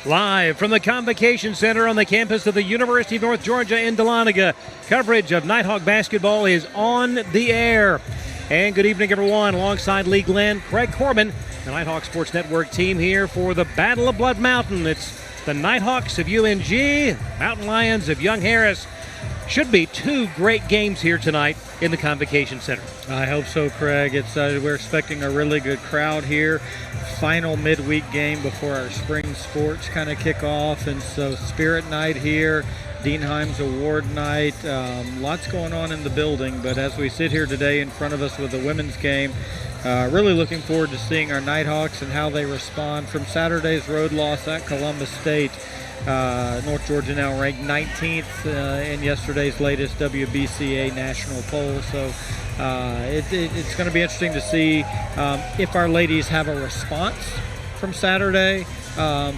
Live from the Convocation Center on the campus of the University of North Georgia in Dahlonega, coverage of Nighthawk basketball is on the air. And good evening, everyone. Alongside Lee Glenn, Craig Corbin, the Nighthawk Sports Network team here for the Battle of Blood Mountain. It's the Nighthawks of UNG, Mountain Lions of Young Harris. Should be two great games here tonight in the Convocation Center. I hope so, Craig. We're expecting a really good crowd here. Final midweek game before our spring sports kind of kick off, and so Spirit Night here, Dean Himes Award Night, lots going on in the building. But as we sit here today in front of us with the women's game, really looking forward to seeing our Nighthawks and how they respond from Saturday's road loss at Columbus State. North Georgia now ranked 19th in yesterday's latest WBCA national poll. So it's going to be interesting to see if our ladies have a response from Saturday,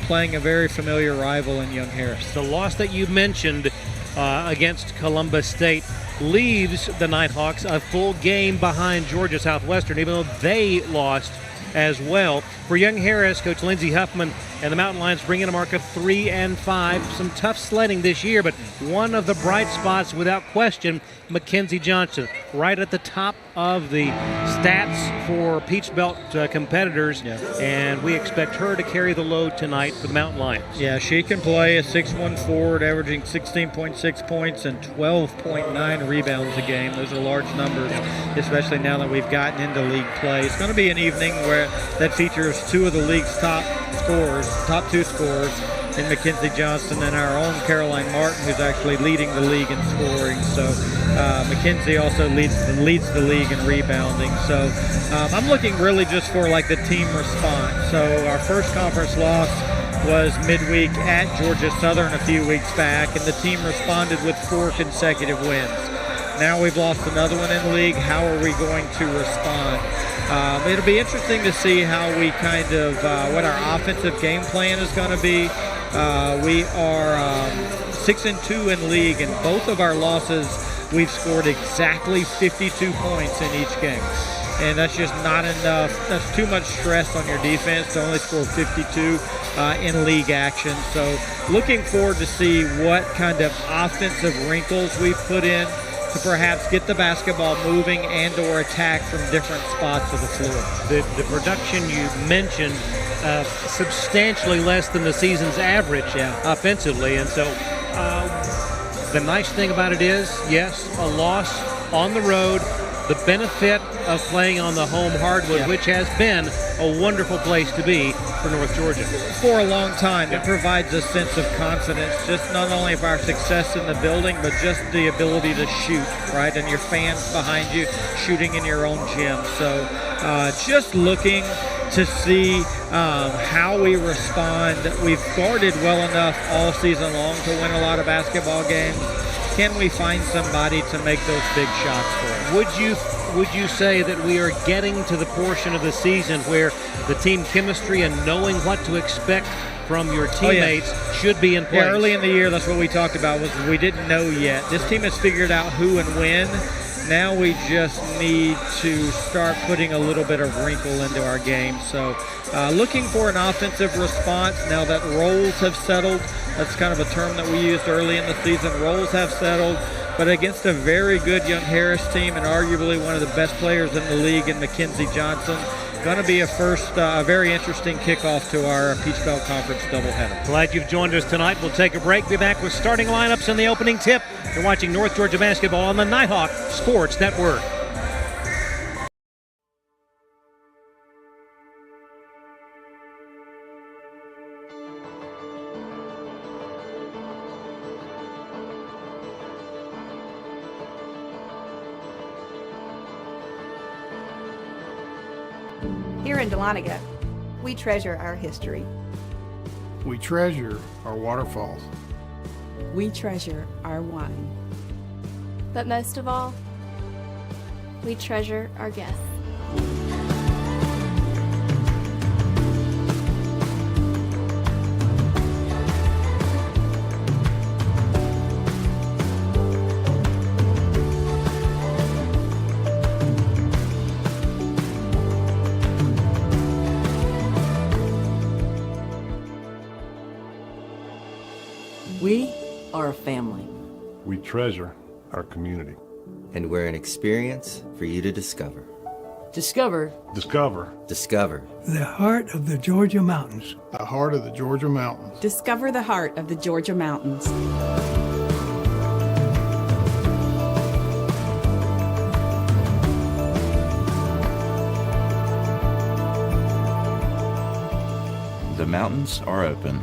playing a very familiar rival in Young Harris. The loss that you mentioned against Columbus State leaves the Nighthawks a full game behind Georgia Southwestern, even though they lost as well. For Young Harris, Coach Lindsey Huffman and the Mountain Lions bring in a mark of 3-5. Some tough sledding this year, but one of the bright spots, without question, Mackenzie Johnson, right at the top of the stats for Peach Belt competitors, and we expect her to carry the load tonight for the Mountain Lions. Yeah, she can play a 6'1" forward, averaging 16.6 points and 12.9 rebounds a game. Those are large numbers, especially now that we've gotten into league play. It's going to be an evening where that features two of the league's top two scorers, in Mackenzie Johnson and our own Caroline Martin, who's actually leading the league in scoring. So Mackenzie also leads the league in rebounding. So I'm looking really just for like the team response. So our first conference loss was midweek at Georgia Southern a few weeks back, and the team responded with 4 consecutive wins. Now we've lost another one in the league. How are we going to respond? It'll be interesting to see how we kind of, what our offensive game plan is going to be. We are 6-2 in league, and both of our losses, we've scored exactly 52 points in each game. And that's just not enough. That's too much stress on your defense to only score 52 in league action. So looking forward to see what kind of offensive wrinkles we've put in to perhaps get the basketball moving and or attack from different spots of the floor. The production you mentioned, substantially less than the season's average offensively. And so the nice thing about it is, yes, a loss on the road, the benefit of playing on the home hardwood, which has been a wonderful place to be for North Georgia. For a long time, it provides a sense of confidence, just not only of our success in the building, but just the ability to shoot, right? And your fans behind you shooting in your own gym. So just looking to see how we respond. We've guarded well enough all season long to win a lot of basketball games. Can we find somebody to make those big shots for us? Would you say that we are getting to the portion of the season where the team chemistry and knowing what to expect from your teammates should be in place? Yeah, early in the year, that's what we talked about, was we didn't know yet. This team has figured out who and when. Now we just need to start putting a little bit of wrinkle into our game. So looking for an offensive response now that roles have settled. That's kind of a term that we used early in the season. Roles have settled, but against a very good Young Harris team and arguably one of the best players in the league in Mackenzie Johnson. Going to be a very interesting kickoff to our Peach Belt Conference doubleheader. Glad you've joined us tonight. We'll take a break. Be back with starting lineups in the opening tip. You're watching North Georgia basketball on the Nighthawk Sports Network. Here in Dahlonega, we treasure our history. We treasure our waterfalls. We treasure our wine. But most of all, we treasure our guests. We are a family. We treasure our community. And we're an experience for you to discover. Discover. Discover. Discover. The heart of the Georgia mountains. The heart of the Georgia mountains. Discover the heart of the Georgia mountains. The mountains are open.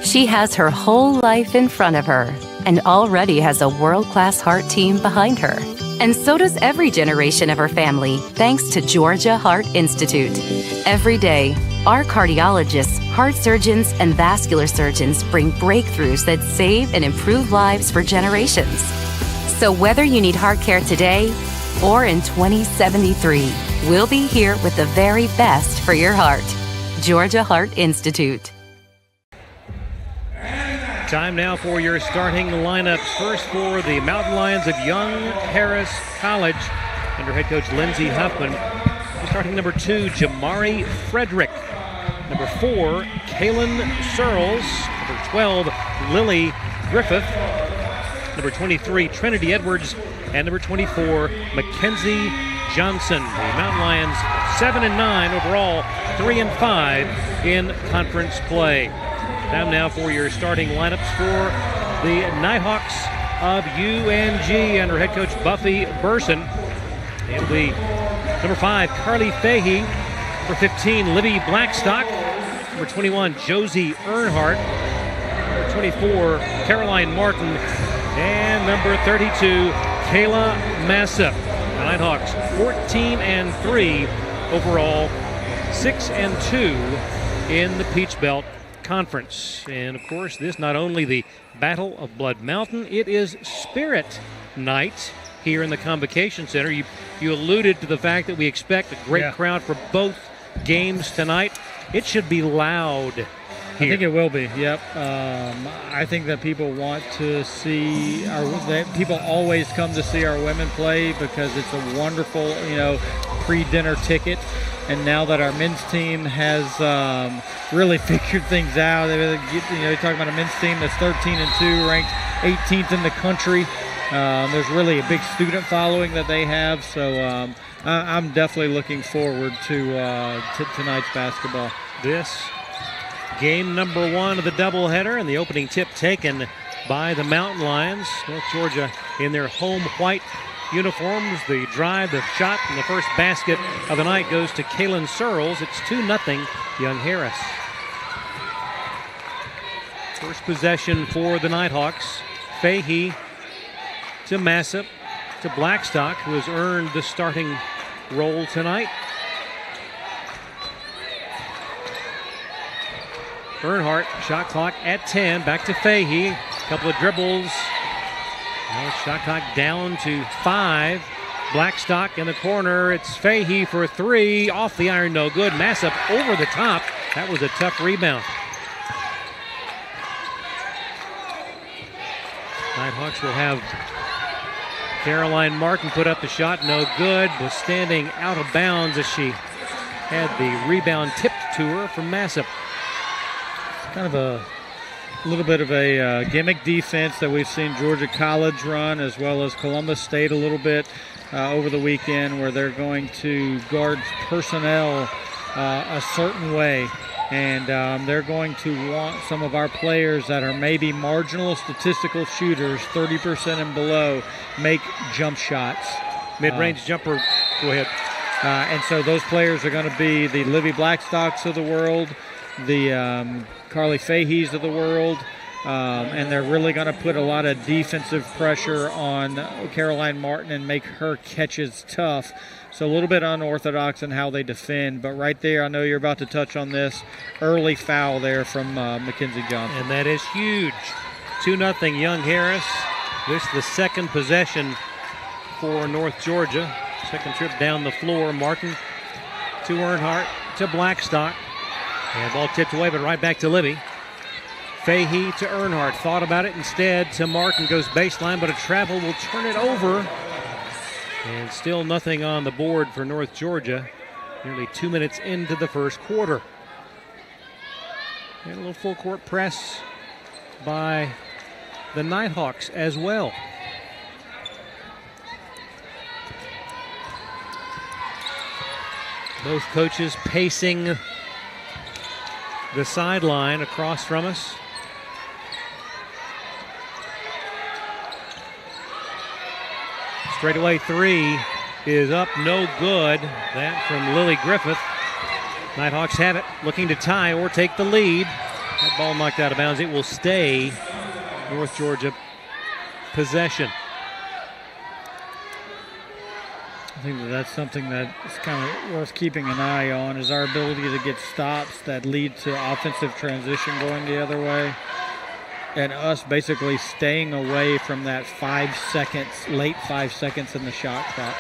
She has her whole life in front of her and already has a world-class heart team behind her. And so does every generation of her family, thanks to Georgia Heart Institute. Every day, our cardiologists, heart surgeons, and vascular surgeons bring breakthroughs that save and improve lives for generations. So whether you need heart care today or in 2073, we'll be here with the very best for your heart. Georgia Heart Institute. Time now for your starting lineups. First for the Mountain Lions of Young Harris College under head coach Lindsey Huffman. Starting number 2, Jamari Frederick. Number 4, Kaylin Searles. Number 12, Lily Griffith. Number 23, Trinity Edwards. And number 24, Mackenzie Johnson. The Mountain Lions 7-9 overall, 3-5 in conference play. Time now for your starting lineups for the Nighthawks of UNG under head coach Buffy Burson. It'll be number 5, Carly Fahey. Number 15, Libby Blackstock. Number 21, Josie Earnhardt. Number 24, Caroline Martin. And number 32, Kayla Massa. The Nighthawks 14-3 overall, 6-2 in the Peach Belt Conference. And of course, this not only the Battle of Blood Mountain, it is Spirit Night here in the Convocation Center. You alluded to the fact that we expect a great crowd for both games tonight. It should be loud here. I think it will be. Yep. I think that people want to see people always come to see our women play because it's a wonderful, pre-dinner ticket. And now that our men's team has really figured things out, you're talking about a men's team that's 13-2, ranked 18th in the country. There's really a big student following that they have, so I'm definitely looking forward to tonight's basketball. This game number 1 of the doubleheader, and the opening tip taken by the Mountain Lions. North Georgia in their home white uniforms. The drive, the shot, and the first basket of the night goes to Kaylin Searles. It's 2-0 Young Harris. First possession for the Nighthawks. Fahey to Massa to Blackstock, who has earned the starting role tonight. Earnhardt, shot clock at 10, back to Fahey. Couple of dribbles. Now shot clock down to 5. Blackstock in the corner. It's Fahey for 3. Off the iron, no good. Massa over the top. That was a tough rebound. Nighthawks will have Caroline Martin put up the shot, no good, was standing out of bounds as she had the rebound tipped to her from Massip. Kind of a little bit of a gimmick defense that we've seen Georgia College run, as well as Columbus State a little bit over the weekend, where they're going to guard personnel a certain way. And they're going to want some of our players that are maybe marginal statistical shooters, 30% and below, make jump shots. Mid-range jumper, go ahead. And so those players are going to be the Livy Blackstocks of the world, the Carly Fahey's of the world, and they're really going to put a lot of defensive pressure on Caroline Martin and make her catches tough. So a little bit unorthodox in how they defend, but right there, I know you're about to touch on this, early foul there from Mackenzie Johnson. And that is huge. 2-0 Young Harris. This is the second possession for North Georgia. Second trip down the floor. Martin to Earnhardt to Blackstock. And ball tipped away, but right back to Libby. Fahey to Earnhardt. Thought about it instead to Martin. Goes baseline, but a travel will turn it over. And still nothing on the board for North Georgia. Nearly 2 minutes into the first quarter. And a little full court press by the Nighthawks as well. Both coaches pacing the sideline across from us. Straightaway three is up, no good. That from Lily Griffith. Nighthawks have it, looking to tie or take the lead. That ball knocked out of bounds. It will stay North Georgia possession. I think that's something that's kind of worth keeping an eye on, is our ability to get stops that lead to offensive transition going the other way, and us basically staying away from that 5 seconds, late 5 seconds in the shot clock.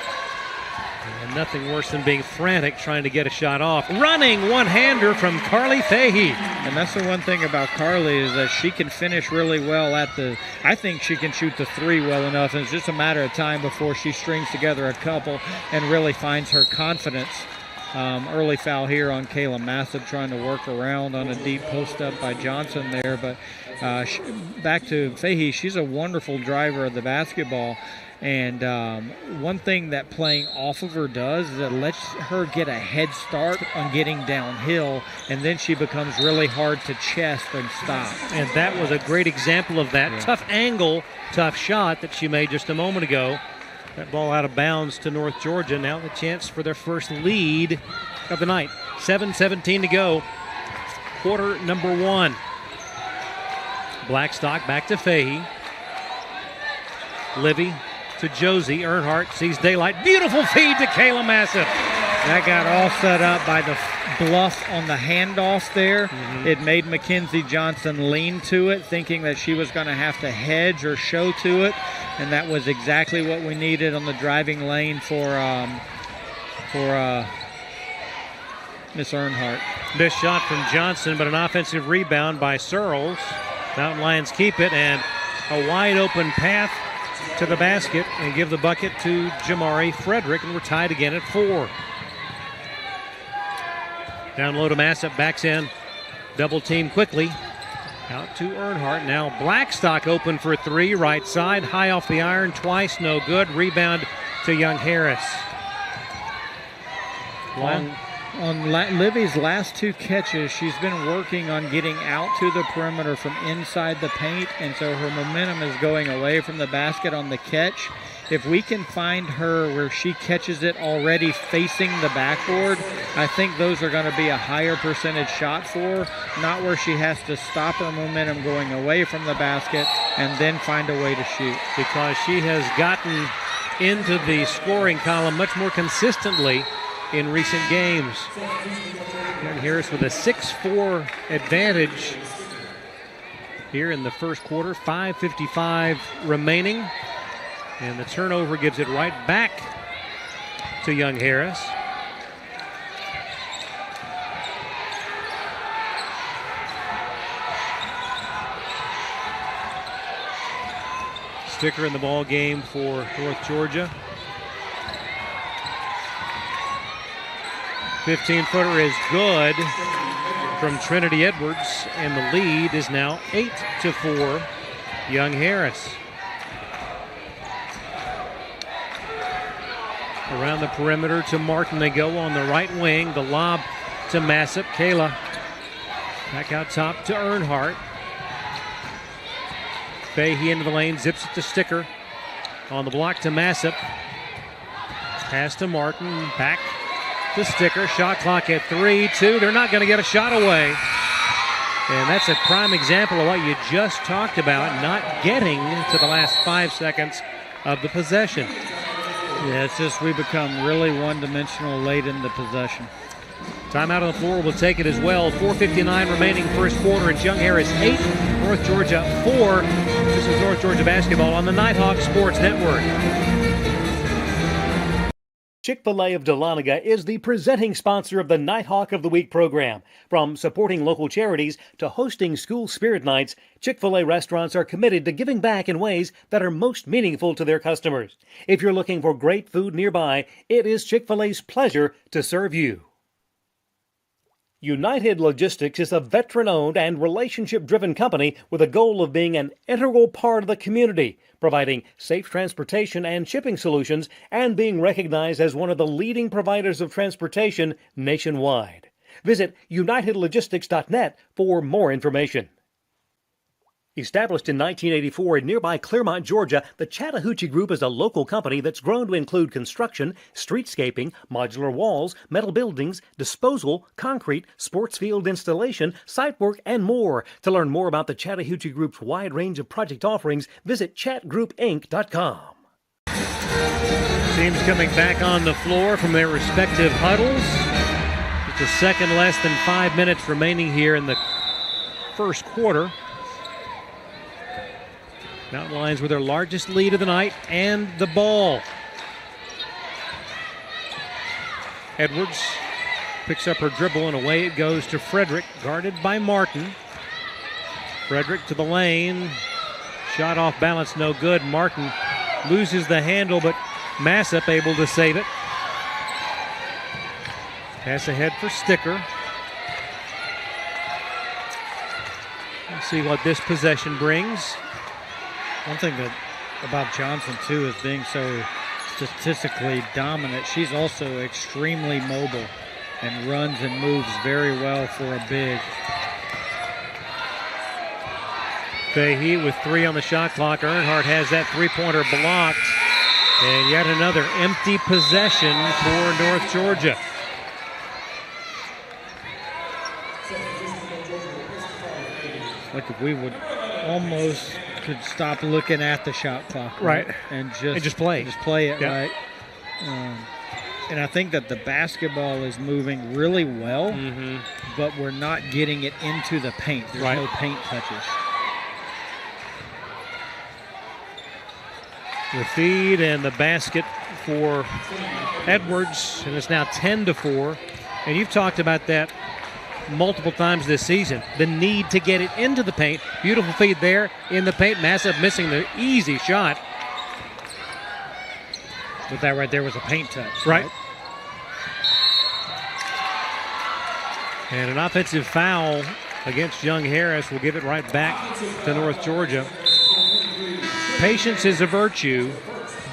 And nothing worse than being frantic trying to get a shot off. Running one-hander from Carly Fahey. And that's the one thing about Carly, is that she can finish really well I think she can shoot the three well enough, and it's just a matter of time before she strings together a couple and really finds her confidence. Early foul here on Kayla Massib, trying to work around on a deep post-up by Johnson there. But back to Fahey, she's a wonderful driver of the basketball. And one thing that playing off of her does is it lets her get a head start on getting downhill, and then she becomes really hard to chest and stop. And that was a great example of that. Yeah. Tough angle, tough shot that she made just a moment ago. That ball out of bounds to North Georgia. Now the chance for their first lead of the night. 7:17 to go. Quarter number one. Blackstock back to Fahey. Livy to Josie. Earnhardt sees daylight. Beautiful feed to Kayla Massip. That got all set up by the bluff on the handoff there. Mm-hmm. It made Mackenzie Johnson lean to it, thinking that she was going to have to hedge or show to it, and that was exactly what we needed on the driving lane for Miss Earnhardt. Missed shot from Johnson, but an offensive rebound by Searles. Mountain Lions keep it, and a wide open path to the basket and give the bucket to Jamari Frederick, and we're tied again at 4. Down low to Massip, backs in, double team quickly. Out to Earnhardt. Now Blackstock open for three, right side, high off the iron, twice, no good. Rebound to Young Harris. Long. On Livy's last two catches, she's been working on getting out to the perimeter from inside the paint, and so her momentum is going away from the basket on the catch. If we can find her where she catches it already facing the backboard, I think those are going to be a higher percentage shot for her, not where she has to stop her momentum going away from the basket and then find a way to shoot. Because she has gotten into the scoring column much more consistently in recent games. Young Harris with a 6-4 advantage here in the first quarter. 5:55 remaining. And the turnover gives it right back to Young Harris. Sticker in the ball game for North Georgia. 15-footer is good from Trinity Edwards, and the lead is now 8-4, Young Harris. Around the perimeter to Martin they go on the right wing. The lob to Massip. Kayla back out top to Earnhardt. Fahey into the lane, zips it to Sticker. On the block to Massip. Pass to Martin, back to Sticker. Shot clock at 3-2. They're not going to get a shot away. And that's a prime example of what you just talked about, not getting to the last 5 seconds of the possession. Yeah, it's just we become really one-dimensional late in the possession. Timeout on the floor will take it as well. 4:59 remaining first quarter. It's Young Harris 8, North Georgia 4. This is North Georgia basketball on the Nighthawk Sports Network. Chick-fil-A of Dahlonega is the presenting sponsor of the Nighthawk of the Week program. From supporting local charities to hosting school spirit nights, Chick-fil-A restaurants are committed to giving back in ways that are most meaningful to their customers. If you're looking for great food nearby, it is Chick-fil-A's pleasure to serve you. United Logistics is a veteran-owned and relationship-driven company with a goal of being an integral part of the community, providing safe transportation and shipping solutions, and being recognized as one of the leading providers of transportation nationwide. Visit unitedlogistics.net for more information. Established in 1984 in nearby Clermont, Georgia, the Chattahoochee Group is a local company that's grown to include construction, streetscaping, modular walls, metal buildings, disposal, concrete, sports field installation, site work, and more. To learn more about the Chattahoochee Group's wide range of project offerings, visit chatgroupinc.com. Teams coming back on the floor from their respective huddles. Just a second less than 5 minutes remaining here in the first quarter. Mountain Lions with their largest lead of the night and the ball. Edwards picks up her dribble and away it goes to Frederick, guarded by Martin. Frederick to the lane. Shot off balance, no good. Martin loses the handle, but Massip able to save it. Pass ahead for Sticker. Let's see what this possession brings. One thing about Johnson, too, is being so statistically dominant. She's also extremely mobile and runs and moves very well for a big. Fahey with 3 on the shot clock. Earnhardt has that three-pointer blocked. And yet another empty possession for North Georgia. Like if we would almost could stop looking at the shot clock, right? And just play it, right? And I think that the basketball is moving really well, but we're not getting it into the paint. There's no paint touches. The feed and the basket for Edwards, and it's now 10-4. And you've talked about that multiple times this season, the need to get it into the paint. Beautiful feed there in the paint. Massip missing the easy shot. But that right there was a paint touch. Right. And an offensive foul against Young Harris will give it right back to North Georgia. Patience is a virtue,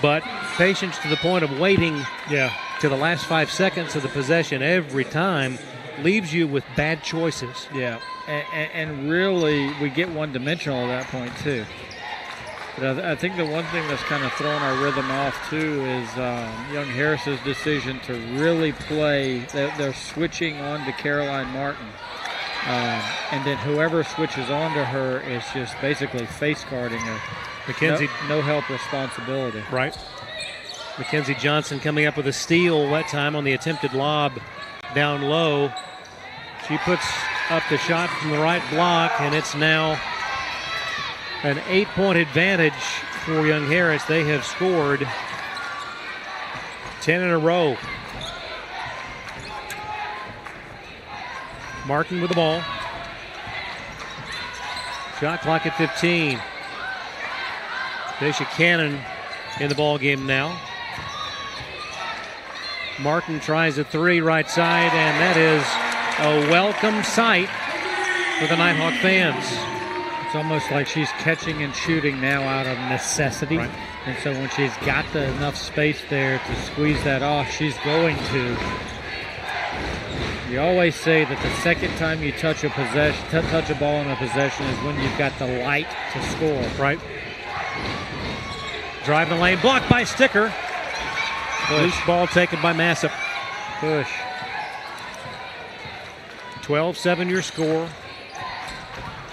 but patience to the point of waiting to the last 5 seconds of the possession every time leaves you with bad choices. Yeah, and really we get one-dimensional at that point too. But I think the one thing that's kind of throwing our rhythm off too is Young Harris's decision to really play. They're switching on to Caroline Martin. And then whoever switches on to her is just basically face guarding her. Mackenzie, no help responsibility. Right. Mackenzie Johnson coming up with a steal that time on the attempted lob down low. She puts up the shot from the right block, and it's now an 8-point advantage for Young Harris. They have scored 10 in a row. Martin with the ball. Shot clock at 15. Daisha Cannon in the ball game now. Martin tries a three right side, and that is a welcome sight for the Nighthawk fans. It's almost like she's catching and shooting now out of necessity. Right. And so when she's got enough space there to squeeze that off, she's going to. You always say that the second time you touch a ball in a possession is when you've got the light to score. Right. Drive the lane, blocked by Sticker. Loose ball taken by Massip. Push. 12-7 your score.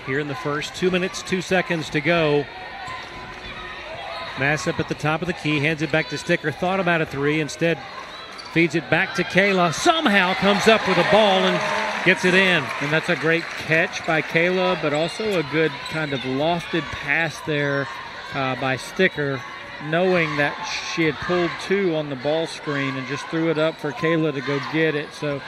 Here in the first, 2 minutes, 2 seconds to go. Massip at the top of the key, hands it back to Sticker. Thought about a three, instead feeds it back to Kayla. Somehow comes up with a ball and gets it in. And that's a great catch by Kayla, but also a good kind of lofted pass there by Sticker, knowing that she had pulled two on the ball screen and just threw it up for Kayla to go get it. So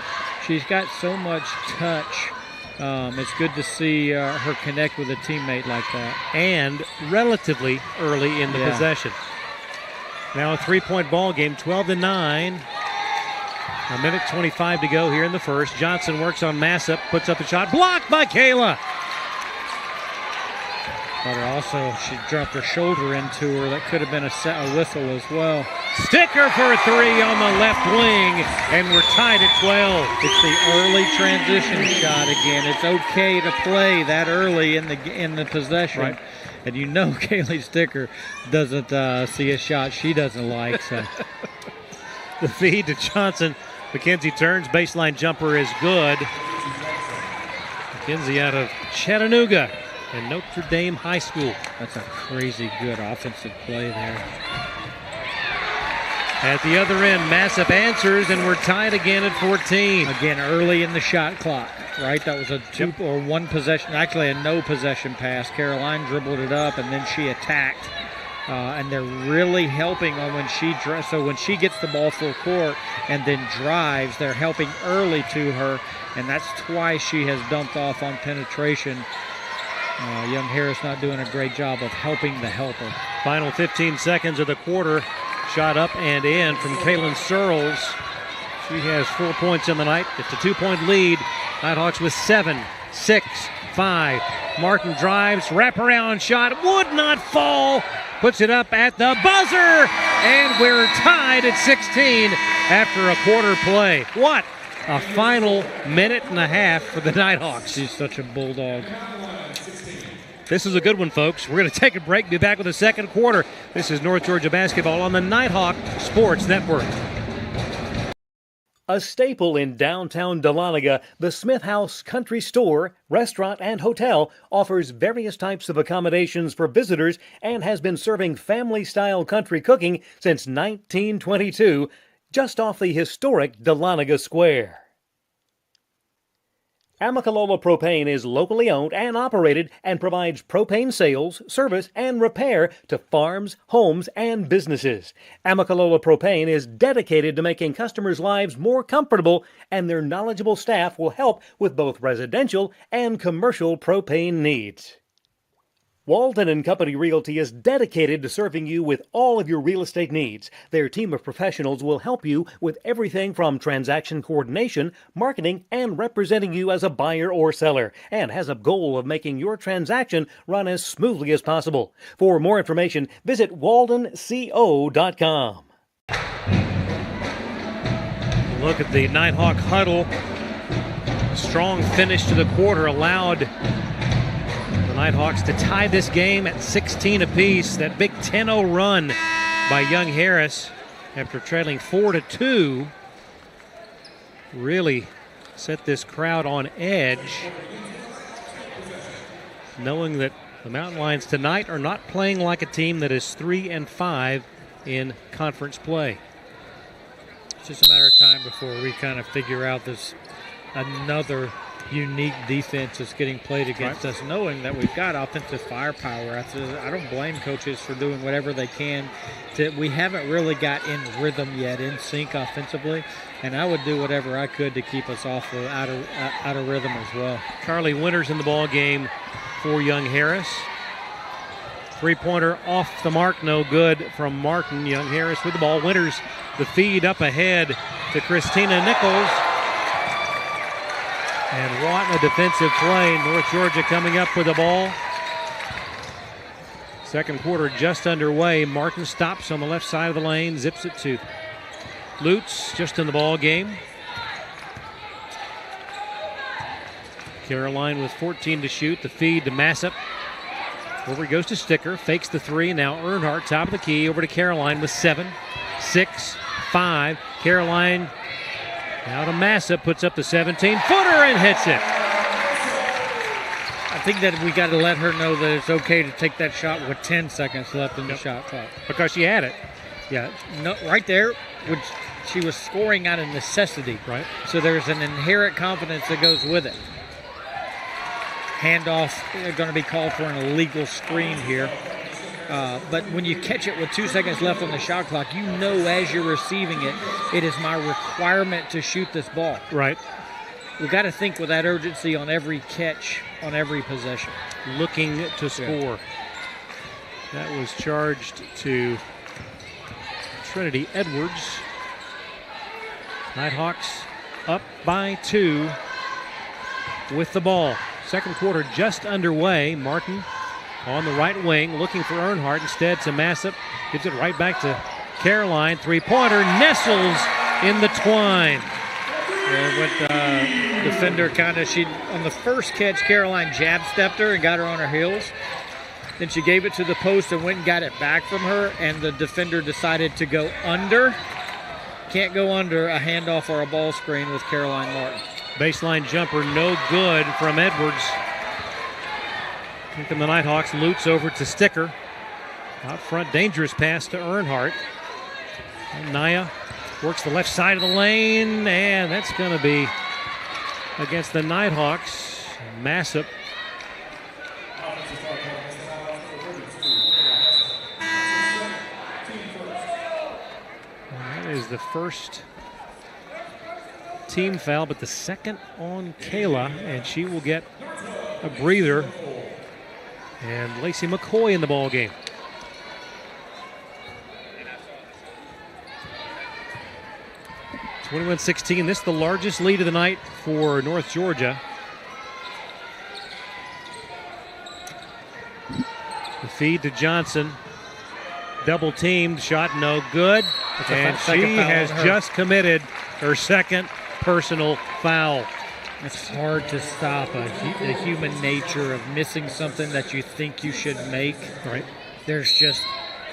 she's got so much touch. It's good to see her connect with a teammate like that. And relatively early in the possession. Now a 3-point ball game, 12-9. A minute 25 to go here in the first. Johnson works on Massip, puts up a shot, blocked by Kayla. But also, she dropped her shoulder into her. That could have been a whistle as well. Sticker for a three on the left wing, and we're tied at 12. It's the early transition shot again. It's okay to play that early in the possession. Right. And you know Kaylee Sticker doesn't see a shot she doesn't like. So. The feed to Johnson. Mackenzie turns, baseline jumper is good. Mackenzie out of Chattanooga and Notre Dame High School. That's a crazy good offensive play there. At the other end, Massip answers, and we're tied again at 14. Again, early in the shot clock, right? That was a two or one possession, actually a no possession pass. Caroline dribbled it up, and then she attacked. And they're really helping on when she so when she gets the ball full court and then drives, they're helping early to her, and that's twice she has dumped off on penetration. Young Harris not doing a great job of helping the helper. Final 15 seconds of the quarter. Shot up and in from Kaylin Searles. She has 4 points in the night. It's a 2-point lead. Nighthawks with 7, 6, 5. Martin drives, wraparound shot, would not fall. Puts it up at the buzzer, and we're tied at 16 after a quarter play. What a final minute and a half for the Nighthawks. She's such a bulldog. This is a good one, folks. We're going to take a break, be back with the second quarter. This is North Georgia basketball on the Nighthawk Sports Network. A staple in downtown Dahlonega, the Smith House Country Store, Restaurant, and Hotel offers various types of accommodations for visitors and has been serving family-style country cooking since 1922, just off the historic Dahlonega Square. Amicalola Propane is locally owned and operated and provides propane sales, service, and repair to farms, homes, and businesses. Amicalola Propane is dedicated to making customers' lives more comfortable, and their knowledgeable staff will help with both residential and commercial propane needs. Walton & Company Realty is dedicated to serving you with all of your real estate needs. Their team of professionals will help you with everything from transaction coordination, marketing, and representing you as a buyer or seller, and has a goal of making your transaction run as smoothly as possible. For more information, visit waltonco.com. Look at the Nighthawk huddle. Strong finish to the quarter allowed Nighthawks to tie this game at 16 apiece. That big 10-0 run by Young Harris after trailing 4-2 really set this crowd on edge, knowing that the Mountain Lions tonight are not playing like a team that is 3-5 in conference play. It's just a matter of time before we kind of figure out this another unique defense that's getting played against us, knowing that we've got offensive firepower. I don't blame coaches for doing whatever they can. We haven't really got in rhythm yet, in sync offensively, and I would do whatever I could to keep us out of rhythm as well. Carly Winters in the ball game for Young Harris. Three-pointer off the mark, no good from Martin. Young Harris with the ball. Winters the feed up ahead to Christina Nichols. And what a defensive play. North Georgia coming up with the ball. Second quarter just underway. Martin stops on the left side of the lane, zips it to Lutz, just in the ball game. Caroline with 14 to shoot. The feed to Massip. Over he goes to Sticker, fakes the three. Now Earnhardt, top of the key, over to Caroline with 7, 6, 5. Caroline now to Massip, puts up the 17-footer and hits it. I think that we got to let her know that it's okay to take that shot with 10 seconds left in the shot clock. Because she had it. Yeah, no, right there, which she was scoring out of necessity. Right. So there's an inherent confidence that goes with it. Handoff going to be called for an illegal screen here. But when you catch it with 2 seconds left on the shot clock, you know as you're receiving it, it is my requirement to shoot this ball. Right. We've got to think with that urgency on every catch, on every possession. Looking to score. Yeah. That was charged to Trinity Edwards. Nighthawks up by 2 with the ball. Second quarter just underway. Martin on the right wing looking for Earnhardt. Instead to Massip. Gives it right back to Caroline. Three-pointer nestles in the twine. Yeah, defender on the first catch, Caroline jab-stepped her and got her on her heels. Then she gave it to the post and went and got it back from her, and the defender decided to go under. Can't go under a handoff or a ball screen with Caroline Martin. Baseline jumper, no good from Edwards. Here come the Nighthawks. Lutz over to Sticker. Out front, dangerous pass to Earnhardt. And Naya works the left side of the lane, and that's going to be against the Nighthawks. Massip. And that is the first team foul, but the second on Kayla, and she will get a breather. And Lacey McCoy in the ball game. (21-16). This is the largest lead of the night for North Georgia. The feed to Johnson. Double teamed, shot no good. And she has just committed her second personal foul. It's hard to stop the human nature of missing something that you think you should make. Right. There's just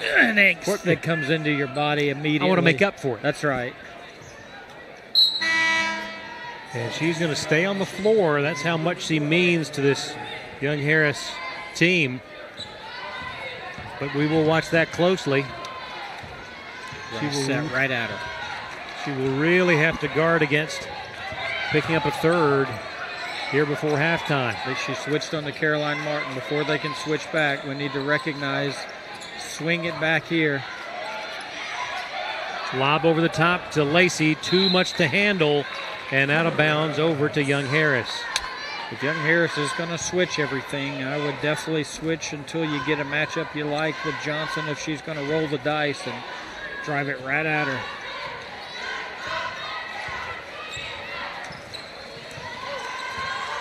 an angst that comes into your body immediately. I want to make up for it. That's right. And she's going to stay on the floor. That's how much she means to this Young Harris team. But we will watch that closely. She will set right at her. She will really have to guard against picking up a third here before halftime. She switched on to Caroline Martin. Before they can switch back, we need to recognize, swing it back here. Lob over the top to Lacey. Too much to handle. And out of bounds over to Young Harris. If Young Harris is going to switch everything, I would definitely switch until you get a matchup you like with Johnson if she's going to roll the dice and drive it right at her.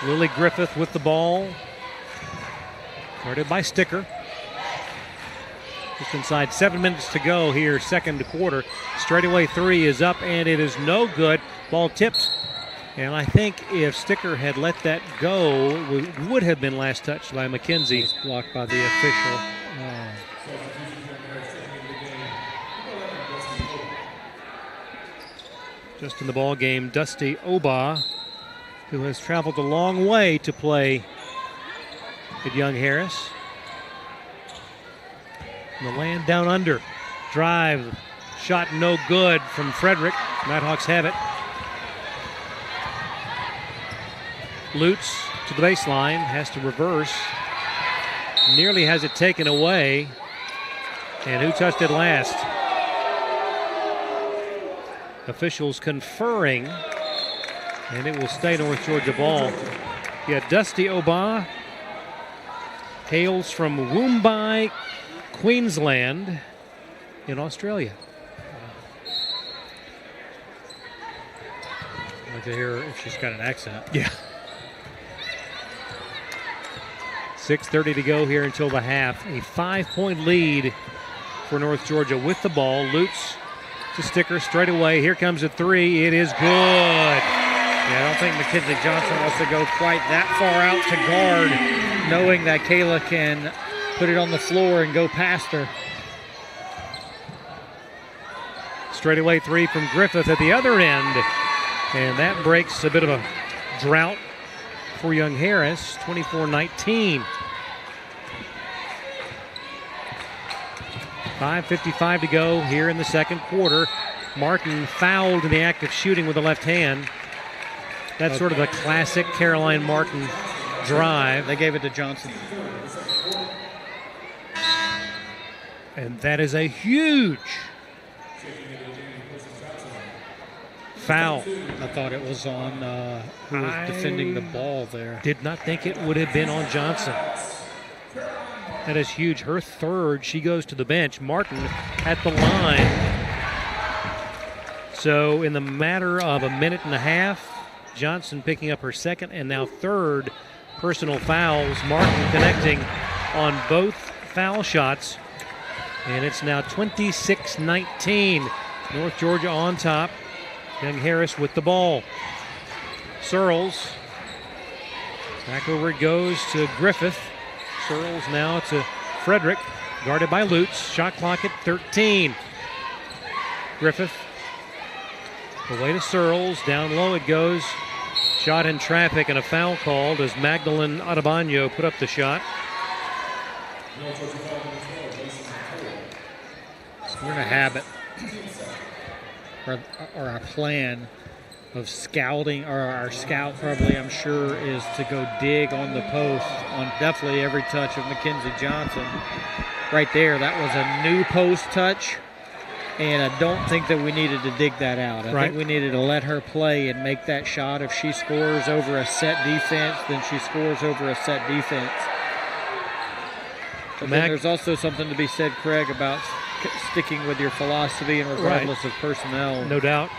Lily Griffith with the ball. Guarded by Sticker. Just inside 7 minutes to go here, second quarter. Straightaway three is up, and it is no good. Ball tipped. And I think if Sticker had let that go, it would have been last touched by McKenzie. It's blocked by the official. Just in the ball game, Dusty Oba, who has traveled a long way to play at Young Harris. And the land down under. Drive, shot no good from Frederick. Nighthawks have it. Lutz to the baseline, has to reverse. Nearly has it taken away. And who touched it last? Officials conferring, and it will stay North Georgia ball. Yeah, Dusty Oba hails from Woombai, Queensland in Australia. I'd like to hear if she's got an accent. Yeah. 6:30 to go here until the half. A 5-point lead for North Georgia with the ball. Lutz to Sticker straight away. Here comes a three. It is good. Yeah, I don't think Mackenzie Johnson wants to go quite that far out to guard, knowing that Kayla can put it on the floor and go past her. Straight away three from Griffith at the other end. And that breaks a bit of a drought for Young Harris, 24-19. 5:55 to go here in the second quarter. Martin fouled in the act of shooting with the left hand. That's sort of a classic Caroline Martin drive. They gave it to Johnson. And that is a huge foul. I thought it was on who was defending the ball there. Did not think it would have been on Johnson. That is huge. Her third. She goes to the bench. Martin at the line. So in the matter of a minute and a half, Johnson picking up her second and now third personal fouls. Martin connecting on both foul shots. And it's now 26-19. North Georgia on top. Young Harris with the ball. Searles. Back over it goes to Griffith. Searles now to Frederick. Guarded by Lutz. Shot clock at 13. Griffith. Away to Searles. Down low it goes. Shot in traffic and a foul called as Magdalene Adebanyo put up the shot. We're in a habit, or our plan of scouting, or our scout probably, I'm sure, is to go dig on the post on definitely every touch of Mackenzie Johnson. Right there, that was a new post touch, and I don't think that we needed to dig that out. I think we needed to let her play and make that shot. If she scores over a set defense, then she scores over a set defense. But then there's also something to be said, Craig, about sticking with your philosophy and regardless of personnel. No doubt.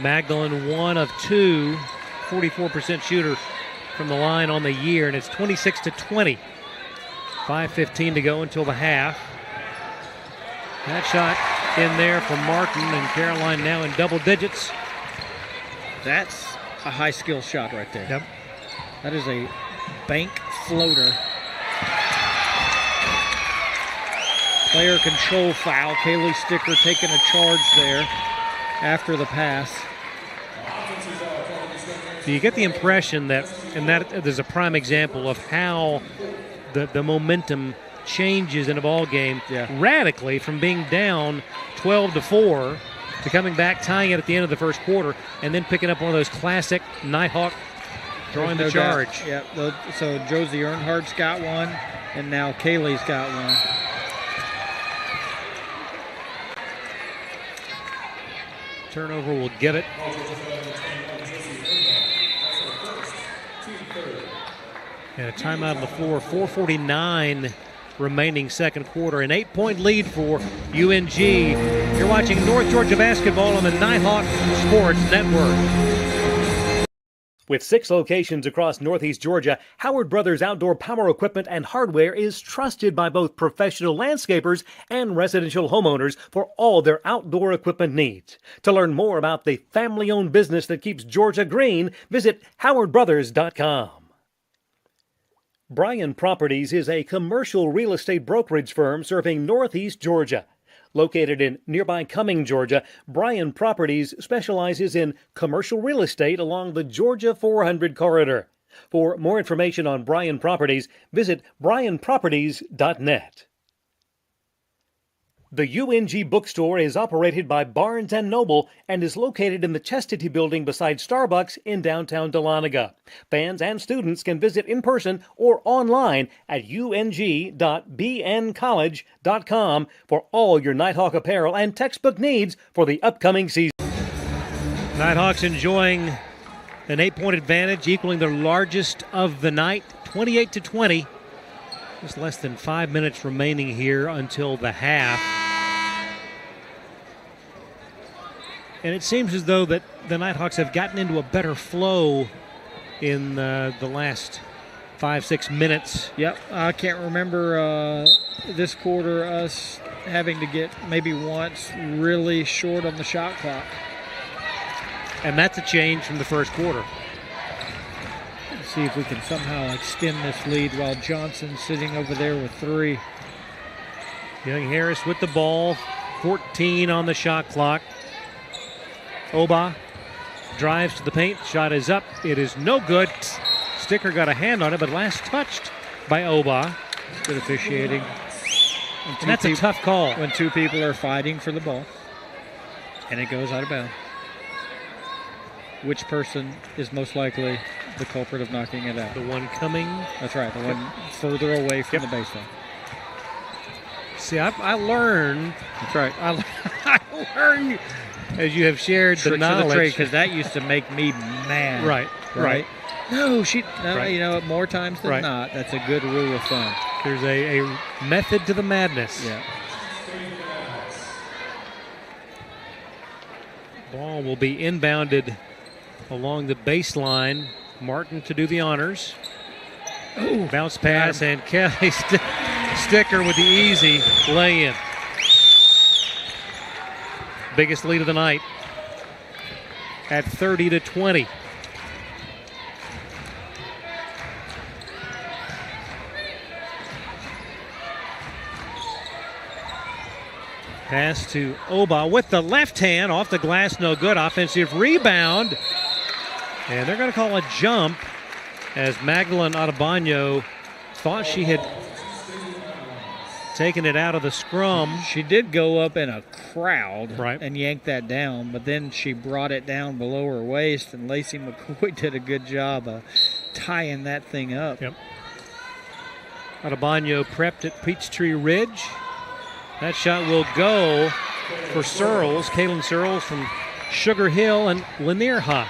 Magdalene 1 of 2, 44% shooter from the line on the year, and it's 26-20. 5:15 to go until the half. That shot in there from Martin, and Caroline now in double digits. That's a high skill shot right there. Yep. That is a bank floater. Player control foul. Kaylee Sticker taking a charge there after the pass. So you get the impression that, and that is a prime example of how the momentum changes in a ball game radically from being down 12-4 to coming back, tying it at the end of the first quarter, and then picking up one of those classic Nighthawk drawing the charge. Yeah, so Josie Earnhardt's got one, and now Kaylee's got one. Turnover will get it. And a timeout on the floor. 4:49 remaining second quarter. An 8-point lead for UNG. You're watching North Georgia basketball on the Nighthawk Sports Network. With 6 locations across Northeast Georgia, Howard Brothers Outdoor Power Equipment and Hardware is trusted by both professional landscapers and residential homeowners for all their outdoor equipment needs. To learn more about the family-owned business that keeps Georgia green, visit howardbrothers.com. Bryan Properties is a commercial real estate brokerage firm serving Northeast Georgia. Located in nearby Cumming, Georgia, Bryan Properties specializes in commercial real estate along the Georgia 400 corridor. For more information on Bryan Properties, visit bryanproperties.net. The UNG bookstore is operated by Barnes & Noble and is located in the Chastity Building beside Starbucks in downtown Dahlonega. Fans and students can visit in person or online at ung.bncollege.com for all your Nighthawk apparel and textbook needs for the upcoming season. Nighthawks enjoying an 8-point advantage, equaling their largest of the night, 28-20. Just less than 5 minutes remaining here until the half. And it seems as though that the Nighthawks have gotten into a better flow in the last 5-6 minutes. Yep, I can't remember this quarter us having to get maybe once really short on the shot clock. And that's a change from the first quarter. Let's see if we can somehow extend this lead while Johnson's sitting over there with 3. Young Harris with the ball, 14 on the shot clock. Oba drives to the paint, shot is up, it is no good. Sticker got a hand on it, but last touched by Oba. Good officiating. And that's a tough call. When 2 people are fighting for the ball and it goes out of bounds. Which person is most likely the culprit of knocking it out? The one coming? That's right, the one further away from the baseline. See, I learned. That's right. I learned as you have shared the knowledge. Because that used to make me mad. Right. No, Right. You know, more times than not, that's a good rule of thumb. There's a method to the madness. Yeah. Ball will be inbounded along the baseline. Martin to do the honors. Ooh, bounce pass, and Kelly Sticker with the easy lay-in. Biggest lead of the night at 30-20. Pass to Oba with the left hand, off the glass, no good. Offensive rebound. And they're going to call a jump as Magdalene Adebanyo thought she had taken it out of the scrum. She did go up in a crowd right, and yank that down, but then she brought it down below her waist, and Lacey McCoy did a good job of tying that thing up. Yep. Adebanyo prepped at Peachtree Ridge. That shot will go for Searles, Kaylin Searles from Sugar Hill and Lanier High.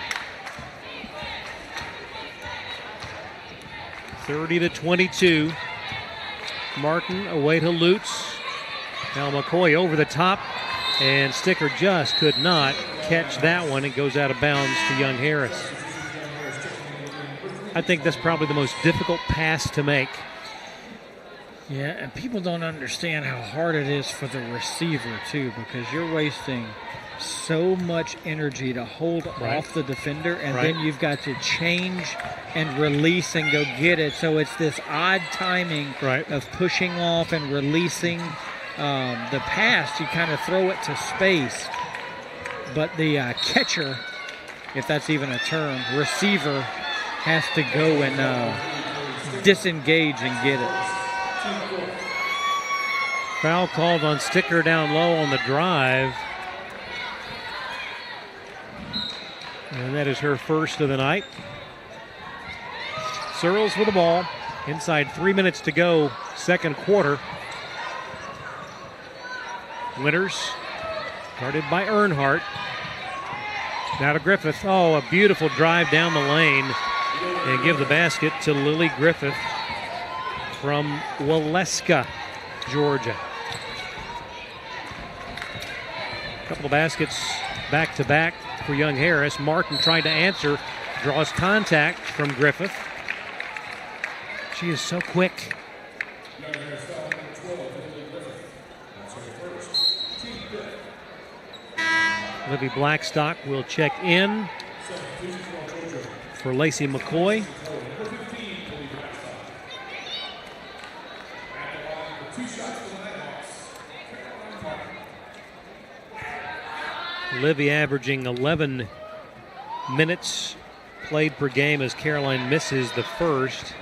30-22. Martin away to Lutz. Now McCoy over the top, and Sticker just could not catch that one. It goes out of bounds to Young Harris. I think that's probably the most difficult pass to make. Yeah, and people don't understand how hard it is for the receiver, too, because you're wasting so much energy to hold off the defender, and then you've got to change and release and go get it. So it's this odd timing of pushing off and releasing the pass. You kind of throw it to space, but the catcher, if that's even a term, receiver, has to go and disengage and get it. Foul called on Sticker down low on the drive. And that is her first of the night. Searles with the ball. Inside 3 minutes to go, second quarter. Winters, guarded by Earnhardt. Now to Griffith. Oh, a beautiful drive down the lane. And give the basket to Lily Griffith from Waleska, Georgia. A couple of baskets back-to-back for Young Harris. Martin trying to answer, draws contact from Griffith. She is so quick. Libby Blackstock will check in for Lacey McCoy. Libby averaging 11 minutes played per game as Caroline misses the first.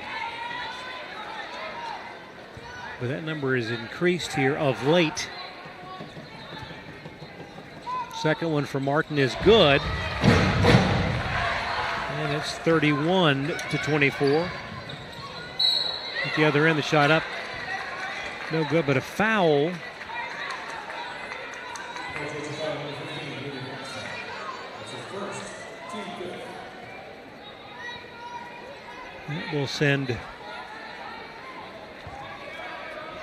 But that number is increased here of late. Second one for Martin is good. And it's 31-24. At the other end, the shot up. No good, but a foul. That will send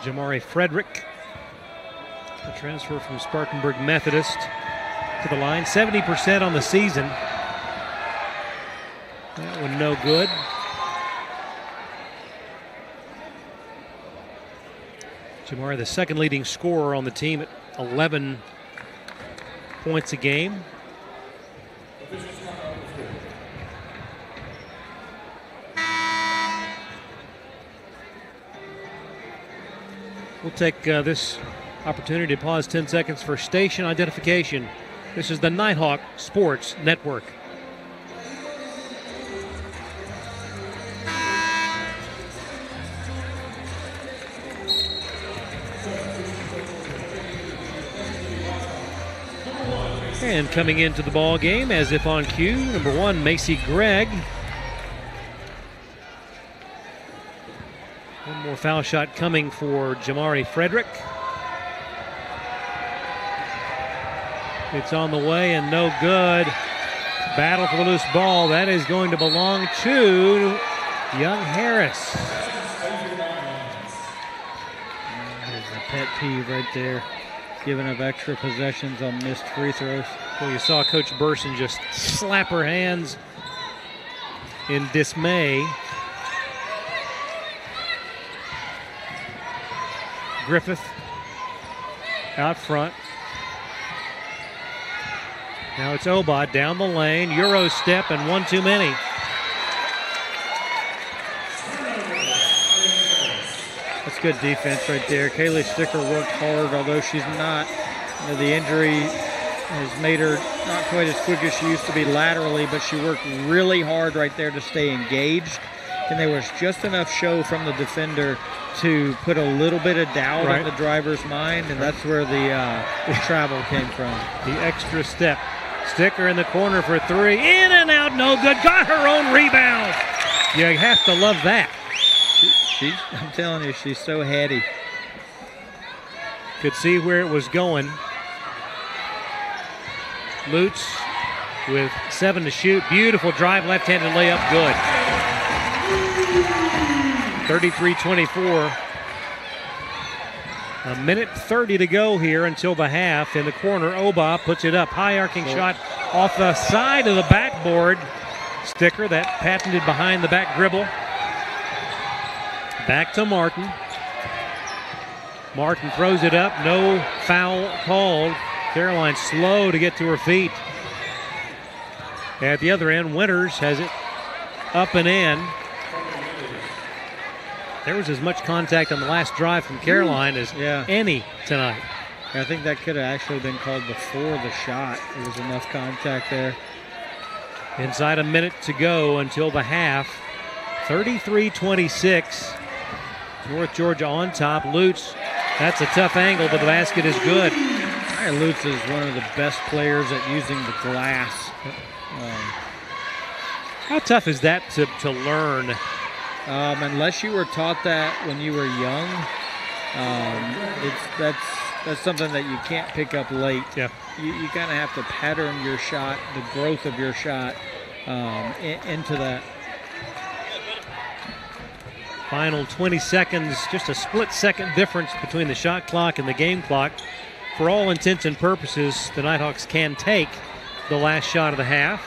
Jamari Frederick, a transfer from Spartanburg Methodist, to the line. 70% on the season. That one no good. Jamari, the second leading scorer on the team at 11 points a game. We'll take this opportunity to pause 10 seconds for station identification. This is the Nighthawk Sports Network. And coming into the ball game, as if on cue, number 1, Macy Gregg. One more foul shot coming for Jamari Frederick. It's on the way and no good. Battle for the loose ball. That is going to belong to Young Harris. There's a pet peeve right there. Giving up extra possessions on missed free throws. Well, you saw Coach Burson just slap her hands in dismay. Griffith out front. Now it's Obad down the lane. Euro step and one too many. That's good defense right there. Kaylee Sticker worked hard, although she's not. The injury has made her not quite as quick as she used to be laterally, but she worked really hard right there to stay engaged. And there was just enough show from the defender to put a little bit of doubt in the driver's mind, and that's where the travel came from. The extra step. Sticker in the corner for 3. In and out, no good. Got her own rebound. You have to love that. I'm telling you, she's so heady. Could see where it was going. Lutz with 7 to shoot. Beautiful drive, left-handed layup, good. 33-24. A minute 30 to go here until the half. In the corner, Oba puts it up. High arcing shot off the side of the backboard. Sticker, that patented behind the back dribble. Back to Martin. Martin throws it up. No foul called. Caroline slow to get to her feet. At the other end, Winters has it up and in. There was as much contact on the last drive from Caroline as any tonight. I think that could have actually been called before the shot. There was enough contact there. Inside a minute to go until the half. 33-26. North Georgia on top. Lutz, that's a tough angle, but the basket is good. Lutz is one of the best players at using the glass. How tough is that to learn? Unless you were taught that when you were young, that's something that you can't pick up late. Yeah. You kind of have to pattern your shot, the growth of your shot, into that. Final 20 seconds, just a split-second difference between the shot clock and the game clock. For all intents and purposes, the Nighthawks can take the last shot of the half.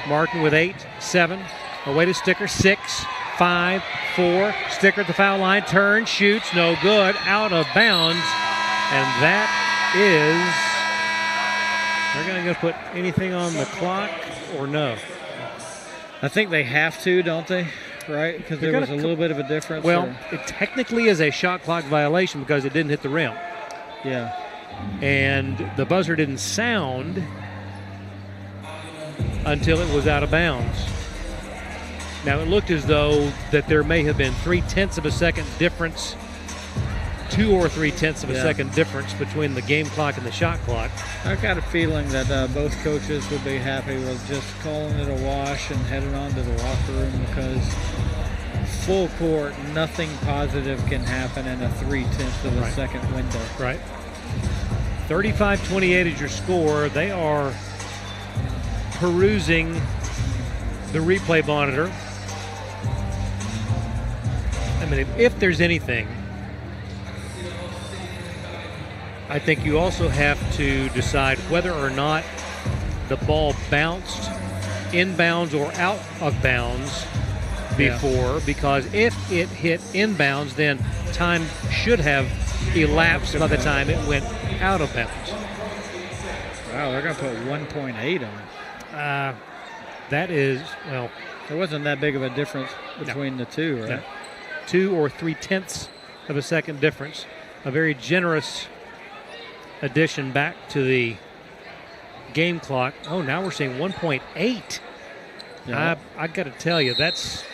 Martin with 8, 7. Away to Sticker, 6, 5, 4. Sticker at the foul line, turns, shoots, no good, out of bounds. And that is, they're going to put anything on the clock or no? I think they have to, don't they? Right? Because there was a little bit of a difference. Well, it technically is a shot clock violation because it didn't hit the rim. Yeah. And the buzzer didn't sound until it was out of bounds. Now, it looked as though that there may have been 0.3 of a second difference, 2 or 0.3 of a second difference between the game clock and the shot clock. I've got a feeling that both coaches would be happy with just calling it a wash and heading on to the locker room, because full court, nothing positive can happen in a 0.3 of a second window. Right. 35-28 is your score. They are perusing the replay monitor. I mean, if there's anything, I think you also have to decide whether or not the ball bounced inbounds or out of bounds before, because if it hit inbounds, then time should have elapsed by the time it went out of bounds. Wow, they're going to put 1.8 on it. That is, well, there wasn't that big of a difference between the two, right? No. 2 or 3/10 of a second difference. A very generous addition back to the game clock. Oh, now we're seeing 1.8. Yeah. I got to tell you, that's...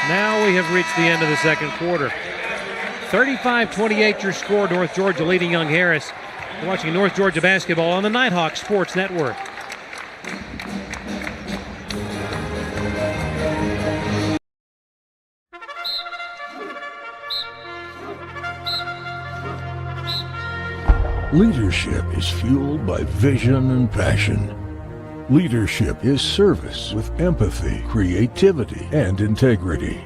Now we have reached the end of the second quarter. 35-28 your score, North Georgia leading Young Harris. You're watching North Georgia basketball on the Nighthawk Sports Network. Leadership is fueled by vision and passion. Leadership is service with empathy, creativity, and integrity.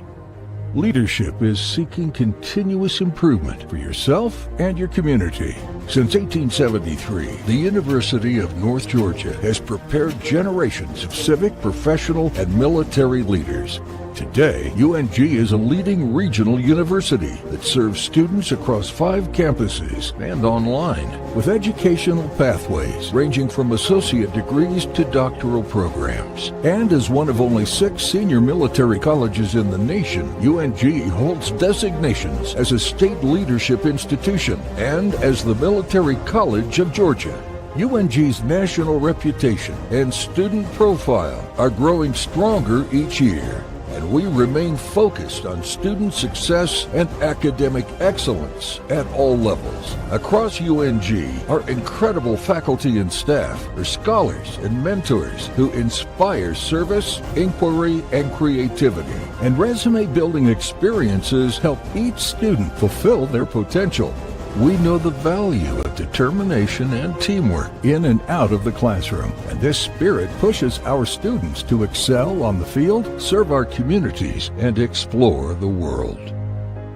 Leadership is seeking continuous improvement for yourself and your community. Since 1873, the University of North Georgia has prepared generations of civic, professional, and military leaders. Today, UNG is a leading regional university that serves students across 5 campuses and online, with educational pathways ranging from associate degrees to doctoral programs. And as one of only 6 senior military colleges in the nation, UNG holds designations as a state leadership institution and as the Military College of Georgia. UNG's national reputation and student profile are growing stronger each year, and we remain focused on student success and academic excellence at all levels. Across UNG, our incredible faculty and staff are scholars and mentors who inspire service, inquiry, and creativity. And resume-building experiences help each student fulfill their potential. We know the value of determination and teamwork in and out of the classroom, and this spirit pushes our students to excel on the field, serve our communities, and explore the world.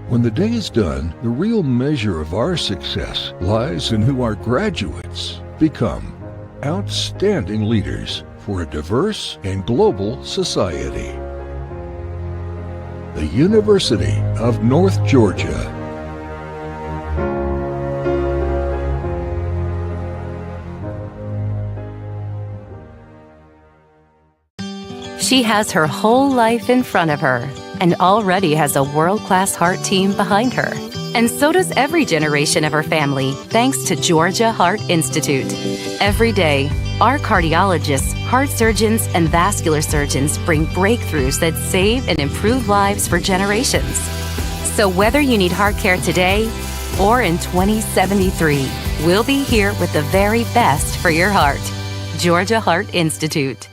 When the day is done, the real measure of our success lies in who our graduates become. Outstanding leaders for a diverse and global society. The University of North Georgia. She has her whole life in front of her and already has a world-class heart team behind her. And so does every generation of her family, thanks to Georgia Heart Institute. Every day, our cardiologists, heart surgeons, and vascular surgeons bring breakthroughs that save and improve lives for generations. So whether you need heart care today or in 2073, we'll be here with the very best for your heart. Georgia Heart Institute.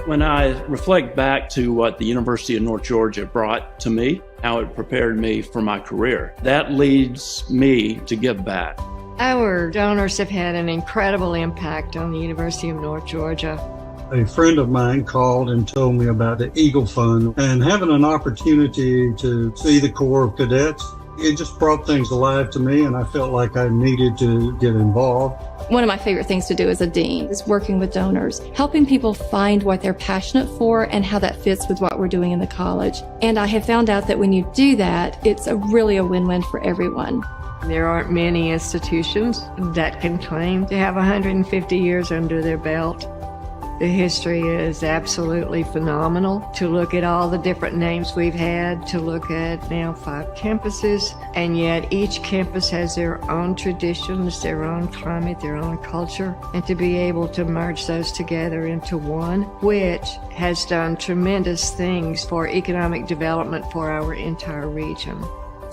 When I reflect back to what the University of North Georgia brought to me, how it prepared me for my career, that leads me to give back. Our donors have had an incredible impact on the University of North Georgia. A friend of mine called and told me about the Eagle Fund and having an opportunity to see the Corps of Cadets. It just brought things alive to me, and I felt like I needed to get involved. One of my favorite things to do as a dean is working with donors, helping people find what they're passionate for and how that fits with what we're doing in the college. And I have found out that when you do that, it's really a win-win for everyone. There aren't many institutions that can claim to have 150 years under their belt. The history is absolutely phenomenal. To look at all the different names we've had, to look at now 5 campuses, and yet each campus has their own traditions, their own climate, their own culture, and to be able to merge those together into one, which has done tremendous things for economic development for our entire region.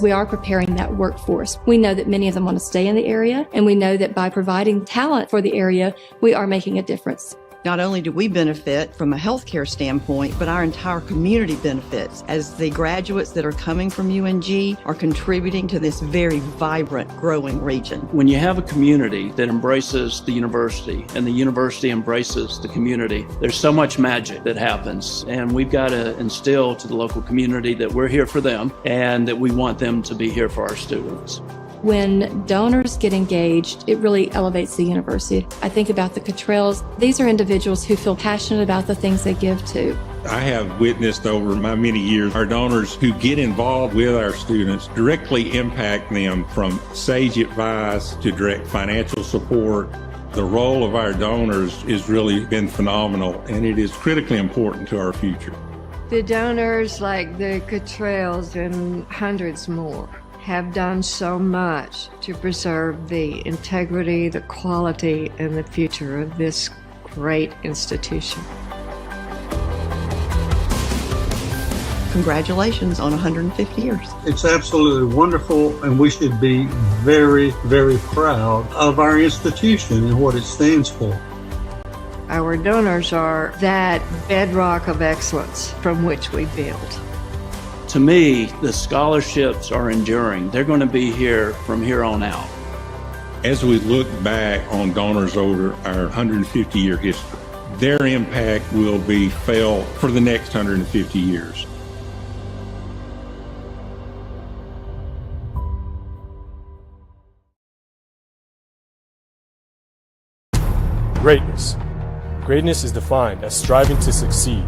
We are preparing that workforce. We know that many of them want to stay in the area, and we know that by providing talent for the area, we are making a difference. Not only do we benefit from a healthcare standpoint, but our entire community benefits as the graduates that are coming from UNG are contributing to this very vibrant, growing region. When you have a community that embraces the university and the university embraces the community, there's so much magic that happens. And we've got to instill to the local community that we're here for them and that we want them to be here for our students. When donors get engaged, it really elevates the university. I think about the Cottrells. These are individuals who feel passionate about the things they give to. I have witnessed over my many years our donors who get involved with our students directly impact them from sage advice to direct financial support. The role of our donors has really been phenomenal, and it is critically important to our future. The donors like the Cottrells and hundreds more have done so much to preserve the integrity, the quality, and the future of this great institution. Congratulations on 150 years. It's absolutely wonderful, and we should be very, very proud of our institution and what it stands for. Our donors are that bedrock of excellence from which we build. To me, the scholarships are enduring. They're going to be here from here on out. As we look back on donors over our 150-year history, their impact will be felt for the next 150 years. Greatness. Greatness is defined as striving to succeed.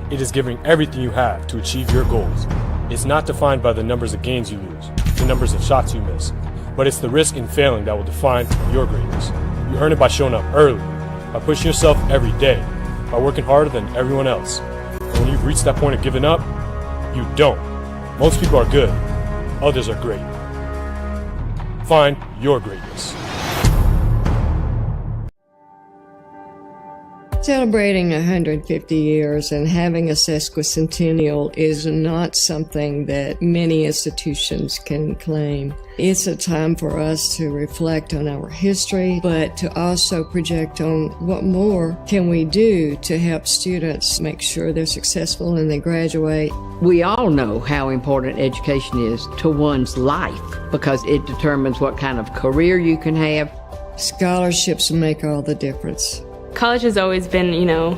It is giving everything you have to achieve your goals. It's not defined by the numbers of games you lose, the numbers of shots you miss, but it's the risk in failing that will define your greatness. You earn it by showing up early, by pushing yourself every day, by working harder than everyone else. And when you've reached that point of giving up, you don't. Most people are good, others are great. Find your greatness. Celebrating 150 years and having a sesquicentennial is not something that many institutions can claim. It's a time for us to reflect on our history, but to also project on what more can we do to help students make sure they're successful and they graduate. We all know how important education is to one's life because it determines what kind of career you can have. Scholarships make all the difference. College has always been,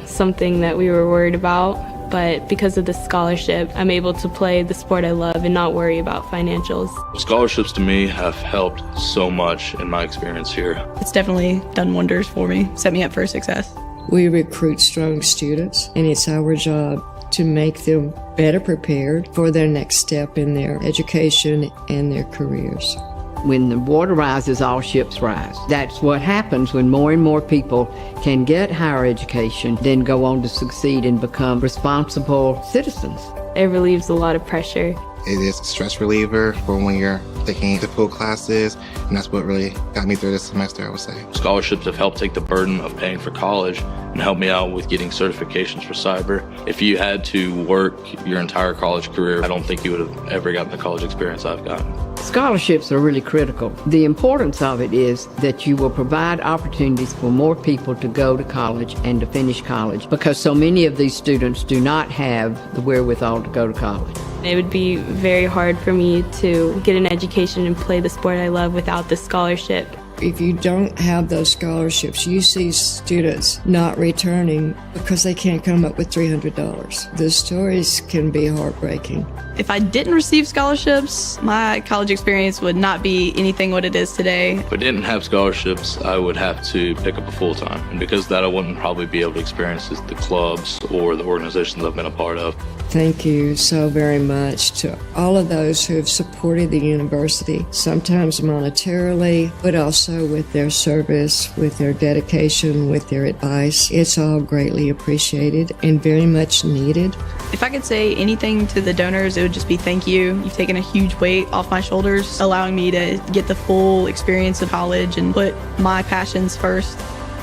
something that we were worried about, but because of the scholarship, I'm able to play the sport I love and not worry about financials. Scholarships to me have helped so much in my experience here. It's definitely done wonders for me, set me up for success. We recruit strong students, and it's our job to make them better prepared for their next step in their education and their careers. When the water rises, all ships rise. That's what happens when more and more people can get higher education, then go on to succeed and become responsible citizens. It relieves a lot of pressure. It is a stress reliever for when you're taking difficult classes, and that's what really got me through this semester, I would say. Scholarships have helped take the burden of paying for college and help me out with getting certifications for cyber. If you had to work your entire college career, I don't think you would have ever gotten the college experience I've gotten. Scholarships are really critical. The importance of it is that you will provide opportunities for more people to go to college and to finish college because so many of these students do not have the wherewithal to go to college. It would be very hard for me to get an education and play the sport I love without the scholarship. If you don't have those scholarships, you see students not returning because they can't come up with $300. The stories can be heartbreaking. If I didn't receive scholarships, my college experience would not be anything what it is today. If I didn't have scholarships, I would have to pick up a full-time. And because of that, I wouldn't probably be able to experience the clubs or the organizations I've been a part of. Thank you so very much to all of those who have supported the university, sometimes monetarily, but also with their service, with their dedication, with their advice. It's all greatly appreciated and very much needed. If I could say anything to the donors, it would just be thank you. You've taken a huge weight off my shoulders, allowing me to get the full experience of college and put my passions first.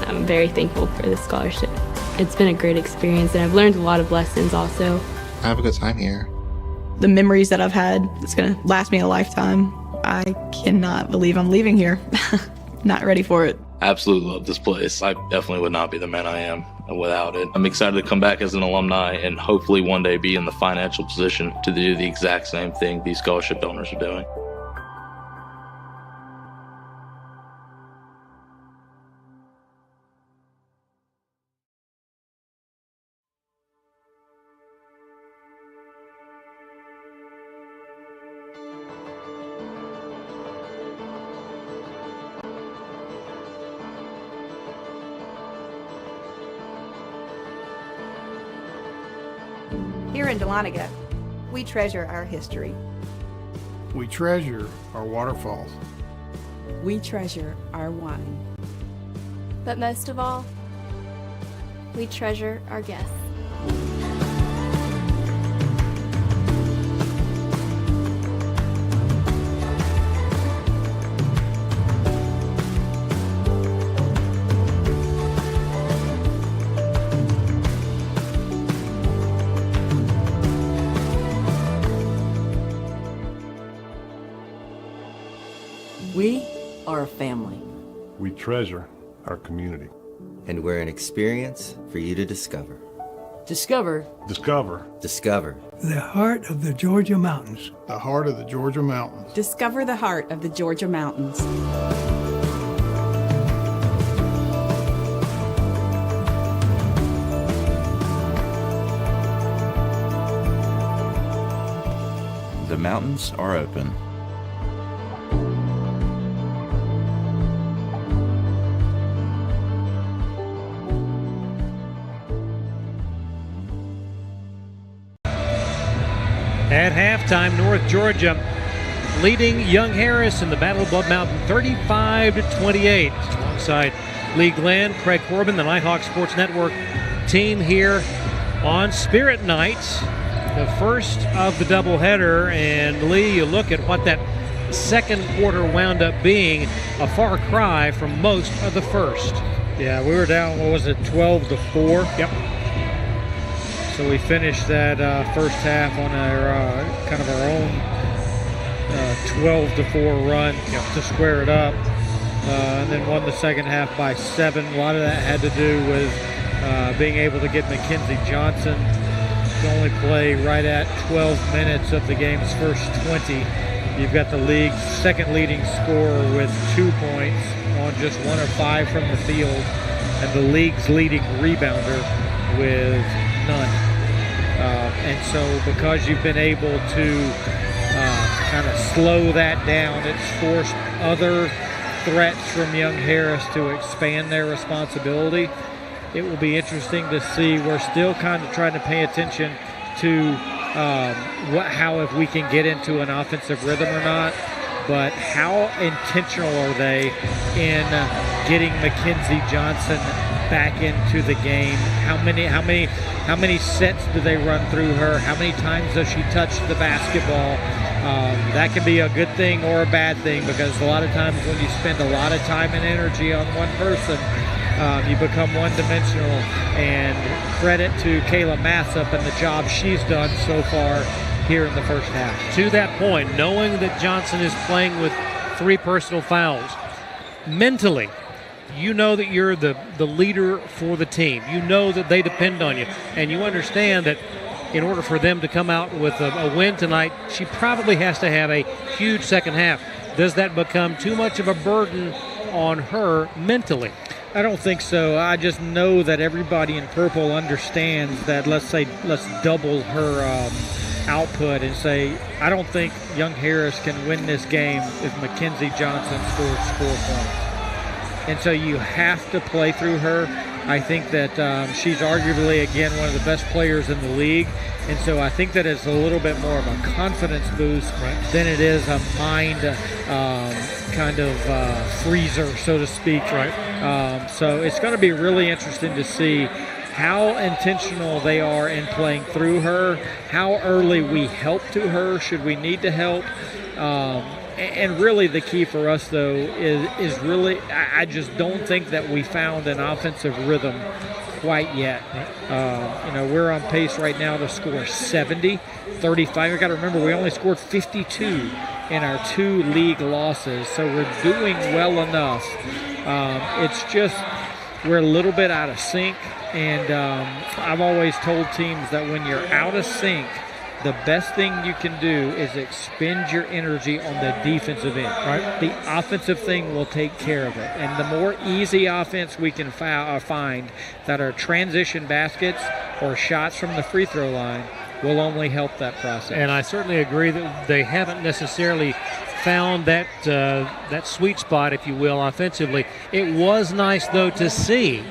I'm very thankful for this scholarship. It's been a great experience, and I've learned a lot of lessons also. I have a good time here. The memories that I've had, it's going to last me a lifetime. I cannot believe I'm leaving here. Not ready for it. absolutely love this place. I definitely would not be the man I am without it. I'm excited to come back as an alumni and hopefully one day be in the financial position to do the exact same thing these scholarship donors are doing. Here in Dahlonega, we treasure our history. We treasure our waterfalls. We treasure our wine. But most of all, we treasure our guests. We are a family. We treasure our community. And we're an experience for you to discover. Discover. Discover. Discover. The heart of the Georgia mountains. The heart of the Georgia mountains. Discover the heart of the Georgia mountains. The mountains are open. At halftime, North Georgia leading Young Harris in the Battle of Blood Mountain 35-28. Alongside Lee Glenn, Craig Corbin, the Nighthawk Sports Network team here on Spirit Night, the first of the doubleheader. And Lee, you look at what that second quarter wound up being, a far cry from most of the first. Yeah, we were down, 12-4? Yep. So we finished that first half on our kind of our own 12-4 run to square it up, and then won the second half by 7. A lot of that had to do with being able to get Mackenzie Johnson to only play right at 12 minutes of the game's first 20. You've got the league's second leading scorer with 2 points on just 1 of 5 from the field, and the league's leading rebounder with none. And so because you've been able to kind of slow that down, it's forced other threats from Young Harris to expand their responsibility. It will be interesting to see. We're still kind of trying to pay attention to how if we can get into an offensive rhythm or not, but how intentional are they in getting Mackenzie Johnson back into the game? How many sets do they run through her? How many times does she touch the basketball? That can be a good thing or a bad thing, because a lot of times when you spend a lot of time and energy on one person, you become one-dimensional. And credit to Kayla Massup and the job she's done so far here in the first half. To that point, knowing that Johnson is playing with 3 personal fouls, mentally, you know that you're the leader for the team. You know that they depend on you. And you understand that in order for them to come out with a win tonight, she probably has to have a huge second half. Does that become too much of a burden on her mentally? I don't think so. I just know that everybody in purple understands that, let's double her output and say, I don't think Young Harris can win this game if Mackenzie Johnson scores 4 points. And so you have to play through her. I think that she's arguably, again, one of the best players in the league. And so I think that it's a little bit more of a confidence boost than it is a mind kind of freezer, so to speak. So it's going to be really interesting to see how intentional they are in playing through her, how early we help to her should we need to help. And really the key for us, though, is really, I just don't think that we found an offensive rhythm quite yet. We're on pace right now to score 70 35. We've got to remember we only scored 52 in our 2 league losses, so we're doing well enough. It's just we're a little bit out of sync, and I've always told teams that when you're out of sync, the best thing you can do is expend your energy on the defensive end. Right? The offensive thing will take care of it. And the more easy offense we can find that are transition baskets or shots from the free throw line will only help that process. And I certainly agree that they haven't necessarily found that that sweet spot, if you will, offensively. It was nice, though, to see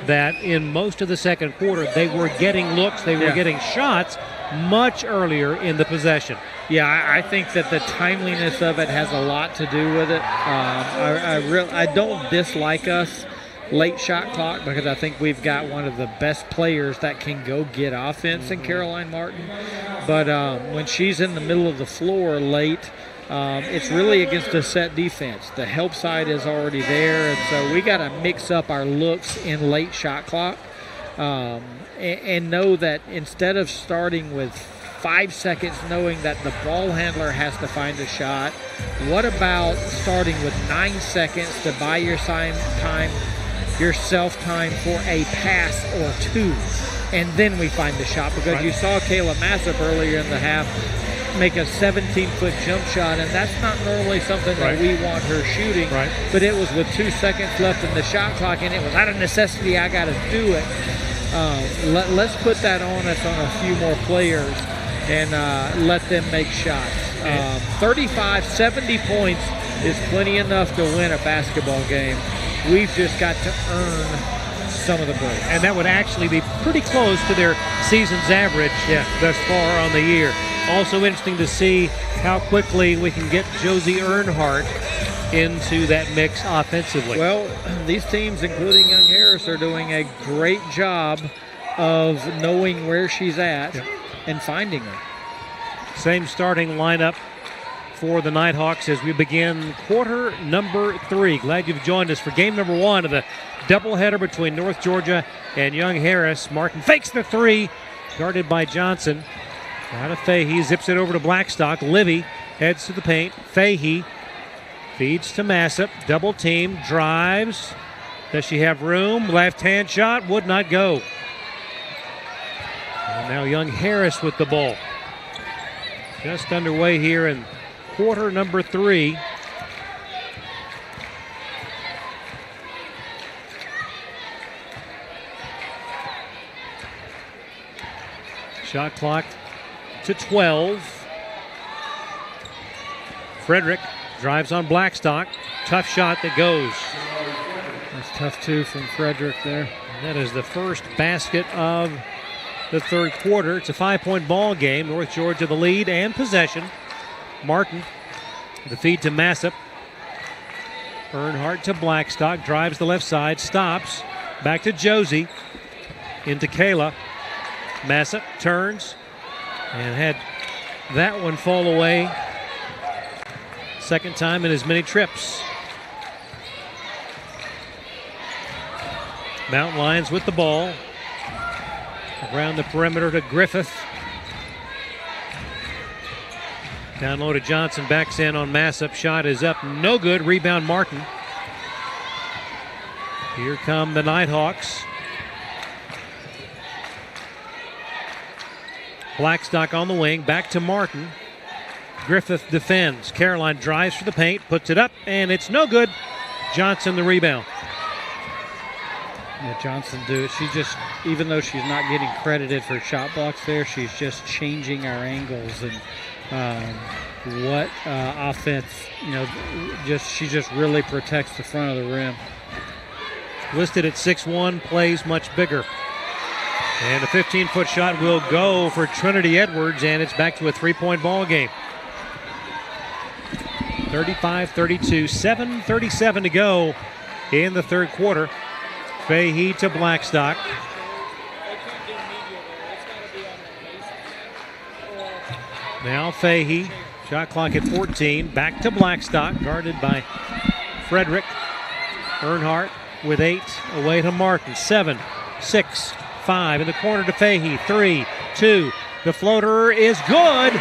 that in most of the second quarter they were getting looks, they were getting shots much earlier in the possession. Yeah, I think that the timeliness of it has a lot to do with it. I don't dislike us late shot clock because I think we've got one of the best players that can go get offense in Caroline Martin. But when she's in the middle of the floor late, it's really against a set defense. The help side is already there, and so we got to mix up our looks in late shot clock. And know that instead of starting with 5 seconds knowing that the ball handler has to find a shot, what about starting with 9 seconds to buy yourself time for a pass or 2, and then we find the shot? Because you saw Kayla Massip earlier in the half make a 17-foot jump shot, and that's not normally something that we want her shooting. But it was with 2 seconds left in the shot clock, and it was out of necessity, I got to do it. Let's put that on us on a few more players and let them make shots. 35, 70 points is plenty enough to win a basketball game. We've just got to earn some of the breaks. And that would actually be pretty close to their season's average thus far on the year. Also interesting to see how quickly we can get Josie Earnhardt into that mix offensively. Well, these teams, including Young Harris, are doing a great job of knowing where she's at and finding her. Same starting lineup for the Nighthawks as we begin quarter number 3. Glad you've joined us for game number 1 of the doubleheader between North Georgia and Young Harris. Martin fakes the 3, guarded by Johnson. Out of Fahey, zips it over to Blackstock. Livy heads to the paint. Fahey feeds to Massip. Double team, drives. Does she have room? Left hand shot would not go. And now Young Harris with the ball. Just underway here in quarter number 3. Shot clock to 12. Frederick drives on Blackstock. Tough shot that goes. That's tough, too, from Frederick there. And that is the first basket of the third quarter. It's a 5-point ball game. North Georgia the lead and possession. Martin, the feed to Massip. Earnhardt to Blackstock. Drives the left side. Stops. Back to Josie. Into Kayla. Massip turns and had that one fall away. Second time in as many trips. Mountain Lions with the ball. Around the perimeter to Griffith. Down low to Johnson. Backs in on Massip. Shot is up. No good. Rebound Martin. Here come the Nighthawks. Blackstock on the wing. Back to Martin. Griffith defends. Caroline drives for the paint. Puts it up. And it's no good. Johnson the rebound. Yeah, Johnson do it. She just, even though she's not getting credited for shot blocks there, she's just changing our angles and what offense, she just really protects the front of the rim. Listed at 6'1", plays much bigger. And a 15-foot shot will go for Trinity Edwards, and it's back to a 3-point ball game. 35-32, 7:37 to go in the third quarter. Fahey to Blackstock. Now Fahey, shot clock at 14. Back to Blackstock, guarded by Frederick. Earnhardt with 8, away to Martin. 7, 6, 5 in the corner to Fahey. 3, 2, The floater is good.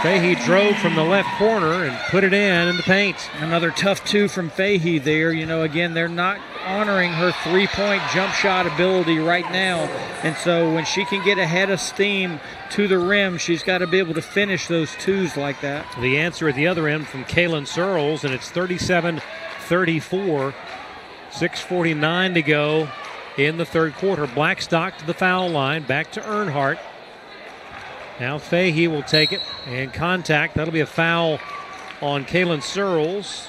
Fahey drove from the left corner and put it in the paint. Another tough two from Fahey there. You know, again, they're not honoring her three-point jump shot ability right now. And so when she can get ahead of steam to the rim, she's got to be able to finish those twos like that. The answer at the other end from Kaylin Searles, and it's 37-34. 6:49 to go in the third quarter. Blackstock to the foul line, back to Earnhardt. Now Fahey will take it and contact. That'll be a foul on Kaylin Searles.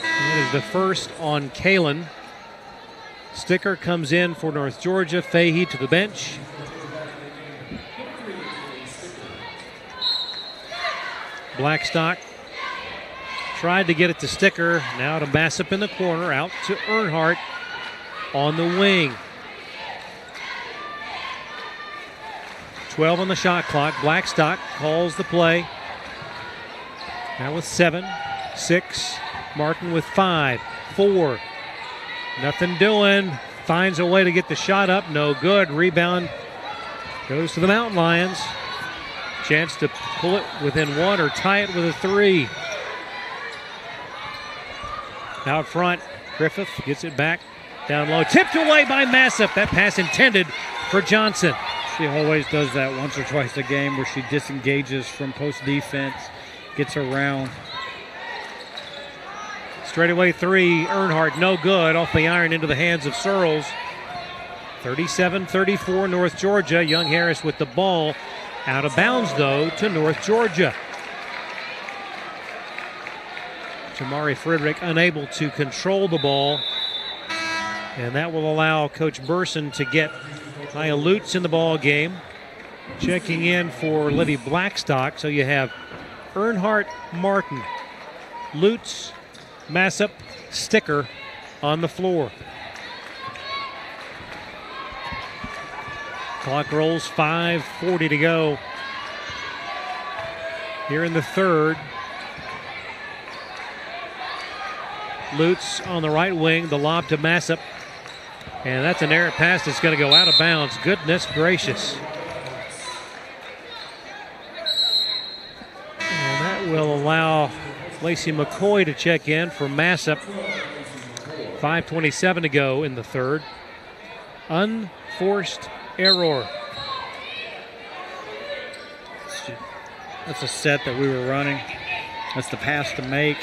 That is the first on Kaylin. Sticker comes in for North Georgia. Fahey to the bench. Blackstock tried to get it to Sticker. Now to Massip in the corner. Out to Earnhardt on the wing. 12 on the shot clock. Blackstock calls the play. Now with 7, 6. Martin with 5, 4. Nothing doing. Finds a way to get the shot up. No good. Rebound goes to the Mountain Lions. Chance to pull it within 1 or tie it with a 3. Out front, Griffith gets it back down low. Tipped away by Massip. That pass intended for Johnson. She always does that once or twice a game where she disengages from post defense, gets around. Straightaway 3, Earnhardt, no good. Off the iron into the hands of Searles. 37-34 North Georgia. Young Harris with the ball. Out of bounds, though, to North Georgia. Jamari Frederick unable to control the ball. And that will allow Coach Burson to get Maya Lutz in the ball game. Checking in for Libby Blackstock. So you have Earnhardt, Martin, Lutz, Massip, Sticker on the floor. Clock rolls, 5:40 to go here in the third. Lutz on the right wing, the lob to Massip. And that's an errant pass that's going to go out of bounds. Goodness gracious. And that will allow Lacey McCoy to check in for Massip. 5:27 to go in the third. Unforced error. That's a set that we were running. That's the pass to make.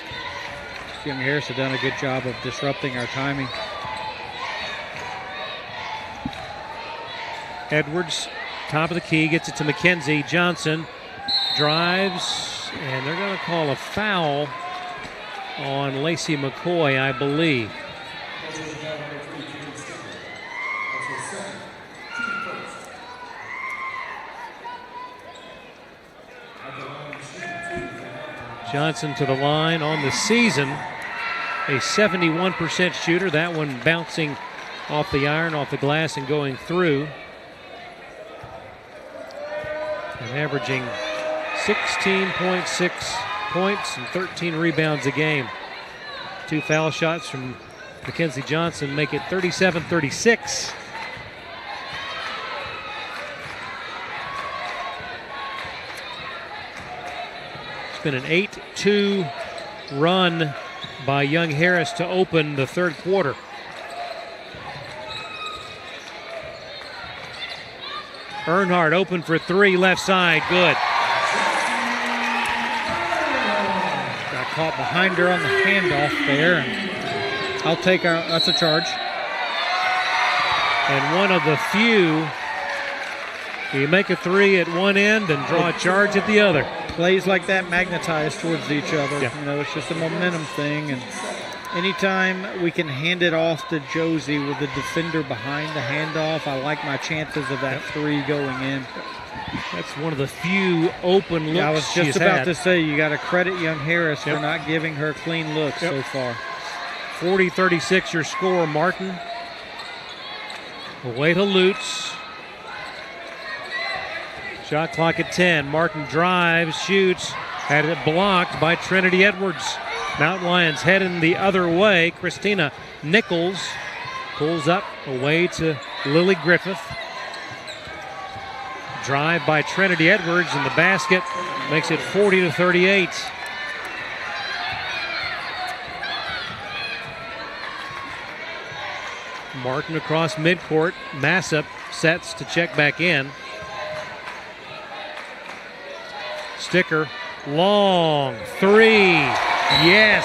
Young Harris has done a good job of disrupting our timing. Edwards, top of the key, gets it to McKenzie. Johnson drives, and they're going to call a foul on Lacey McCoy, I believe. Johnson to the line on the season. A 71% shooter. That one bouncing off the iron, off the glass, and going through. And averaging 16.6 points and 13 rebounds a game. 2 foul shots from Mackenzie Johnson make it 37-36. It's been an 8-2 run by Young Harris to open the third quarter. Earnhardt open for 3, left side, good. Got caught behind her on the handoff there. And I'll take her, that's a charge. And one of the few, you make a 3 at one end and draw a charge at the other. Plays like that magnetize towards each other. Yeah. You know, it's just a momentum thing. And anytime we can hand it off to Josie with the defender behind the handoff, I like my chances of that 3 going in. That's one of the few open looks I was just she's about had. to say, you got to credit Young Harris for not giving her clean looks so far. 40-36 your score, Martin. Away to Lutz. Shot clock at 10. Martin drives, shoots, had it blocked by Trinity Edwards. Mountain Lions heading the other way. Christina Nichols Pulls up away to Lily Griffith. Drive by Trinity Edwards, and the basket makes it 40-38. Martin across midcourt. Massa sets to check back in. Sticker, long three. Yes.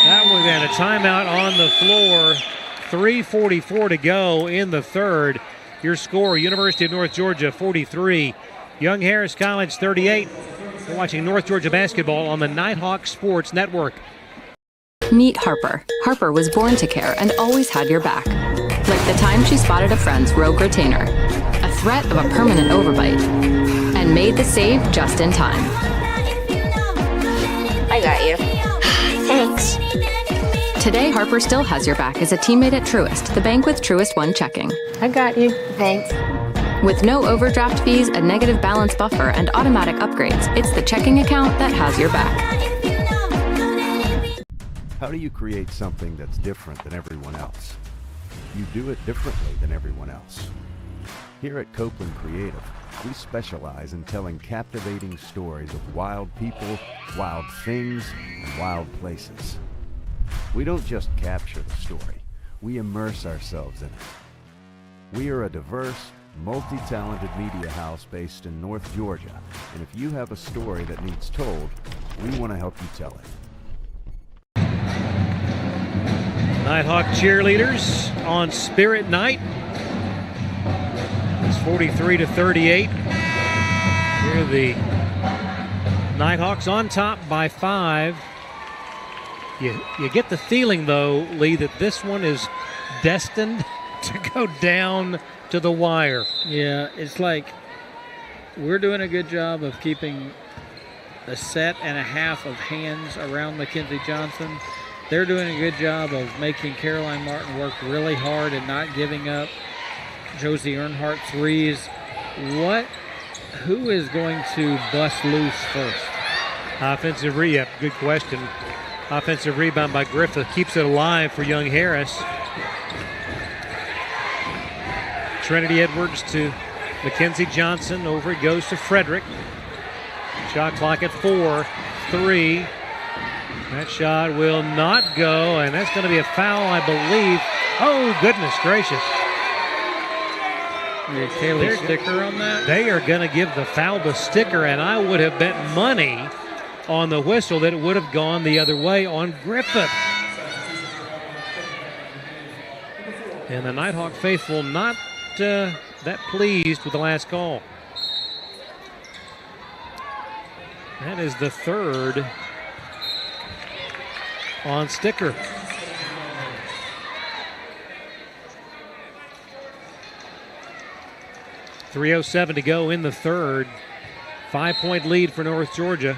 That was at a timeout on the floor. 3:44 to go in the third. Your score, University of North Georgia 43, Young Harris College 38. You're watching North Georgia basketball on the Nighthawk Sports Network. Meet Harper. Harper was born to care and always had your back. Like the time she spotted a friend's rogue retainer, a threat of a permanent overbite, and made the save just in time. I got you. Thanks. Today, Harper still has your back as a teammate at Truist, the bank with Truist One checking. I got you. Thanks. With no overdraft fees, a negative balance buffer, and automatic upgrades, it's the checking account that has your back. How do you create something that's different than everyone else? You do it differently than everyone else. Here at Copeland Creative, we specialize in telling captivating stories of wild people, wild things, and wild places. We don't just capture the story, we immerse ourselves in it. We are a diverse, multi-talented media house based in North Georgia, and if you have a story that needs told, we want to help you tell it. Nighthawk cheerleaders on Spirit Night. It's 43-38. Here are the Nighthawks on top by 5. You get the feeling, though, Lee, that this one is destined to go down to the wire. Yeah, it's like we're doing a good job of keeping a set and a half of hands around Mackenzie Johnson. They're doing a good job of making Caroline Martin work really hard and not giving up Josie Earnhardt threes. Who is going to bust loose first? Offensive rebound, good question. Offensive rebound by Griffith keeps it alive for Young Harris. Trinity Edwards to Mackenzie Johnson. Over it goes to Frederick. Shot clock at 4. 3. That shot will not go, and that's going to be a foul, I believe. Oh, goodness gracious. Kaylee Sticker on that? They are going to give the foul to Sticker, and I would have bet money on the whistle that it would have gone the other way on Griffith. And the Nighthawk faithful not that pleased with the last call. That is the third on Sticker. .307 to go in the third. 5-point lead for North Georgia.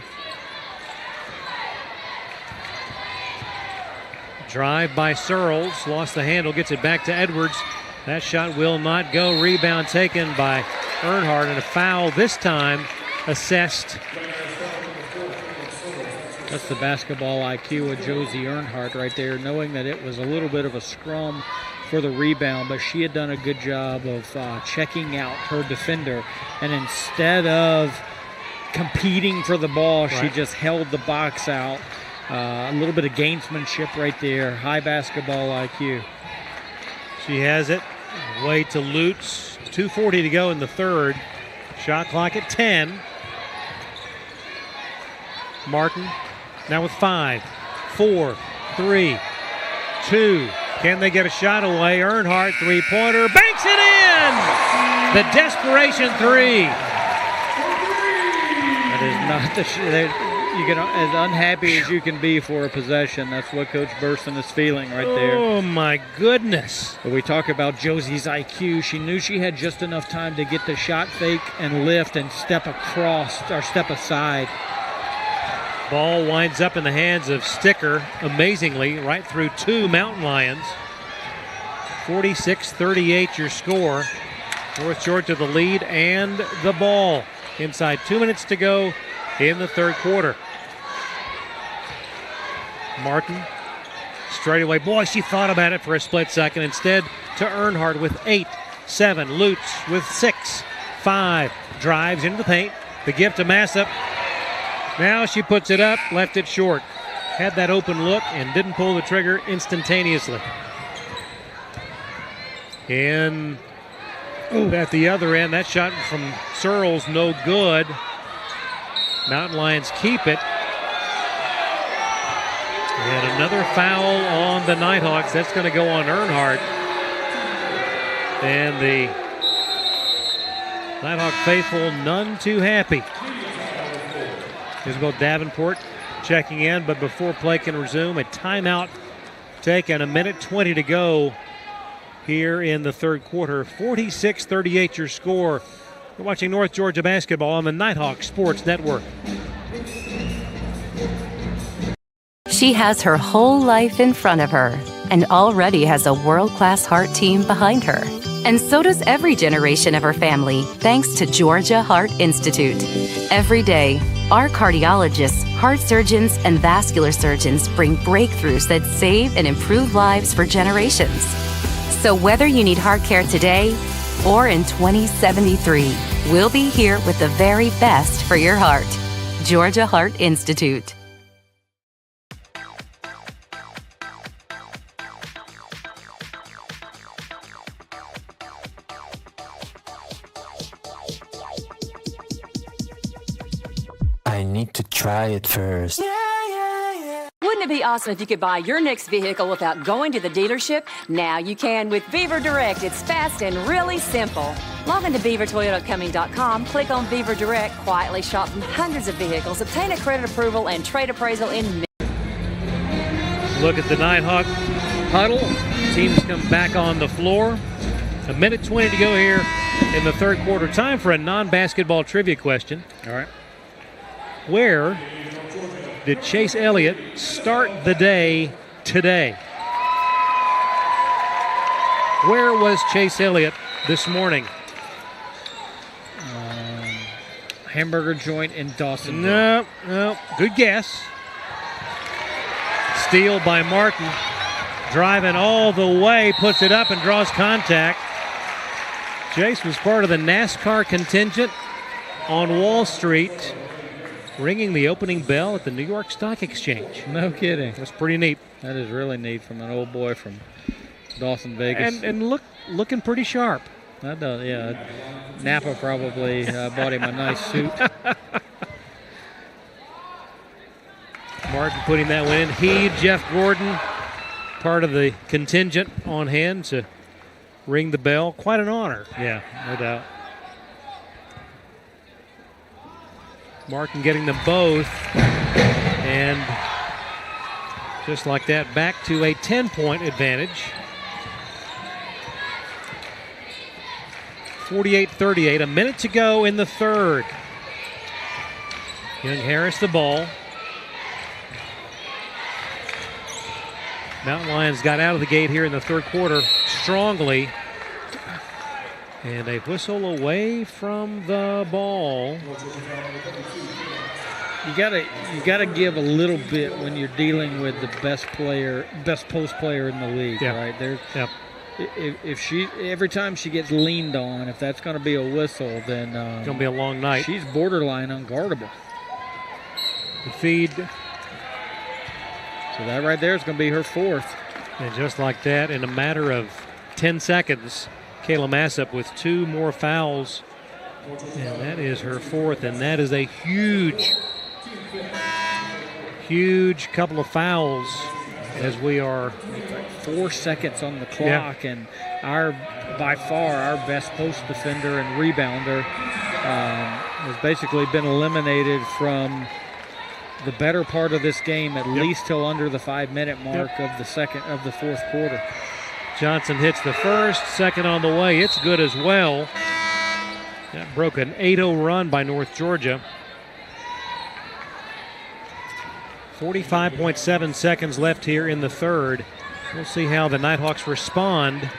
Drive by Searles, lost the handle, gets it back to Edwards. That shot will not go. Rebound taken by Earnhardt, and a foul this time assessed. That's the basketball IQ of Josie Earnhardt right there, knowing that it was a little bit of a scrum for the rebound, but she had done a good job of checking out her defender. And instead of competing for the ball, she just held the box out. A little bit of gamesmanship right there. High basketball IQ. She has it. Way to Lutz. 2:40 to go in the third. Shot clock at 10. Martin now with 5, 4, 3, 2. Can they get a shot away? Earnhardt, three-pointer, banks it in! The desperation three. That is not the you can, as unhappy as you can be for a possession. That's what Coach Burson is feeling right there. Oh my goodness. But we talk about Josie's IQ. She knew she had just enough time to get the shot fake and lift and step across or step aside. Ball winds up in the hands of Sticker, amazingly, right through 2 Mountain Lions. 46-38 your score. North Georgia the lead and the ball. Inside 2 minutes to go in the third quarter. Martin Straight away. Boy, she thought about it for a split second. Instead to Earnhardt with 8, 7. Lutz with 6, 5. Drives into the paint. The gift to Massop. Now she puts it up, left it short. Had that open look and didn't pull the trigger instantaneously. And at the other end, that shot from Searles, no good. Mountain Lions keep it. And another foul on the Nighthawks. That's going to go on Earnhardt. And the Nighthawk faithful none too happy. Here's go Davenport checking in, but before play can resume, a timeout taken. 1:20 to go here in the third quarter. 46-38 your score. You're watching North Georgia basketball on the Nighthawk Sports Network. She has her whole life in front of her and already has a world-class heart team behind her. And so does every generation of her family, thanks to Georgia Heart Institute. Every day, our cardiologists, heart surgeons, and vascular surgeons bring breakthroughs that save and improve lives for generations. So whether you need heart care today or in 2073, we'll be here with the very best for your heart. Georgia Heart Institute. I need to try it first. Wouldn't it be awesome if you could buy your next vehicle without going to the dealership? Now you can with Beaver Direct. It's fast and really simple. Log into beavertoyotacumming.com, click on Beaver Direct, quietly shop from hundreds of vehicles, obtain a credit approval and trade appraisal in minutes. Look at the Nighthawk huddle. Teams come back on the floor. 1:20 to go here in the third quarter. Time for a non-basketball trivia question. All right. Where did Chase Elliott start the day today? Where was Chase Elliott this morning? Hamburger joint in Dawson. No. Good guess. Steal by Martin. Driving all the way, puts it up and draws contact. Chase was part of the NASCAR contingent on Wall Street, ringing the opening bell at the New York Stock Exchange. No kidding. That's pretty neat. That is really neat from an old boy from Dawson, Vegas. And looking pretty sharp. That does, yeah. Napa probably bought him a nice suit. Martin putting that one in. He, Jeff Gordon, part of the contingent on hand to ring the bell. Quite an honor. Yeah, no doubt. Martin getting them both, and just like that, back to a 10-point advantage. 48-38, a minute to go in the third. Young Harris the ball. Mountain Lions got out of the gate here in the third quarter strongly. And a whistle away from the ball. You gotta give a little bit when you're dealing with the best post player in the league, right? If every time she gets leaned on, if that's going to be a whistle, then it's going to be a long night. She's borderline unguardable. The feed. So that right there is going to be her fourth. And just like that, in a matter of 10 seconds, Kayla Massop with 2 more fouls, and that is her fourth, and that is a huge couple of fouls as we are 4 seconds on the clock, and by far our best post defender and rebounder has basically been eliminated from the better part of this game, at least till under the 5-minute mark of the fourth quarter. Johnson hits the first, second on the way. It's good as well. That broke an 8-0 run by North Georgia. 45.7 seconds left here in the third. We'll see how the Nighthawks respond.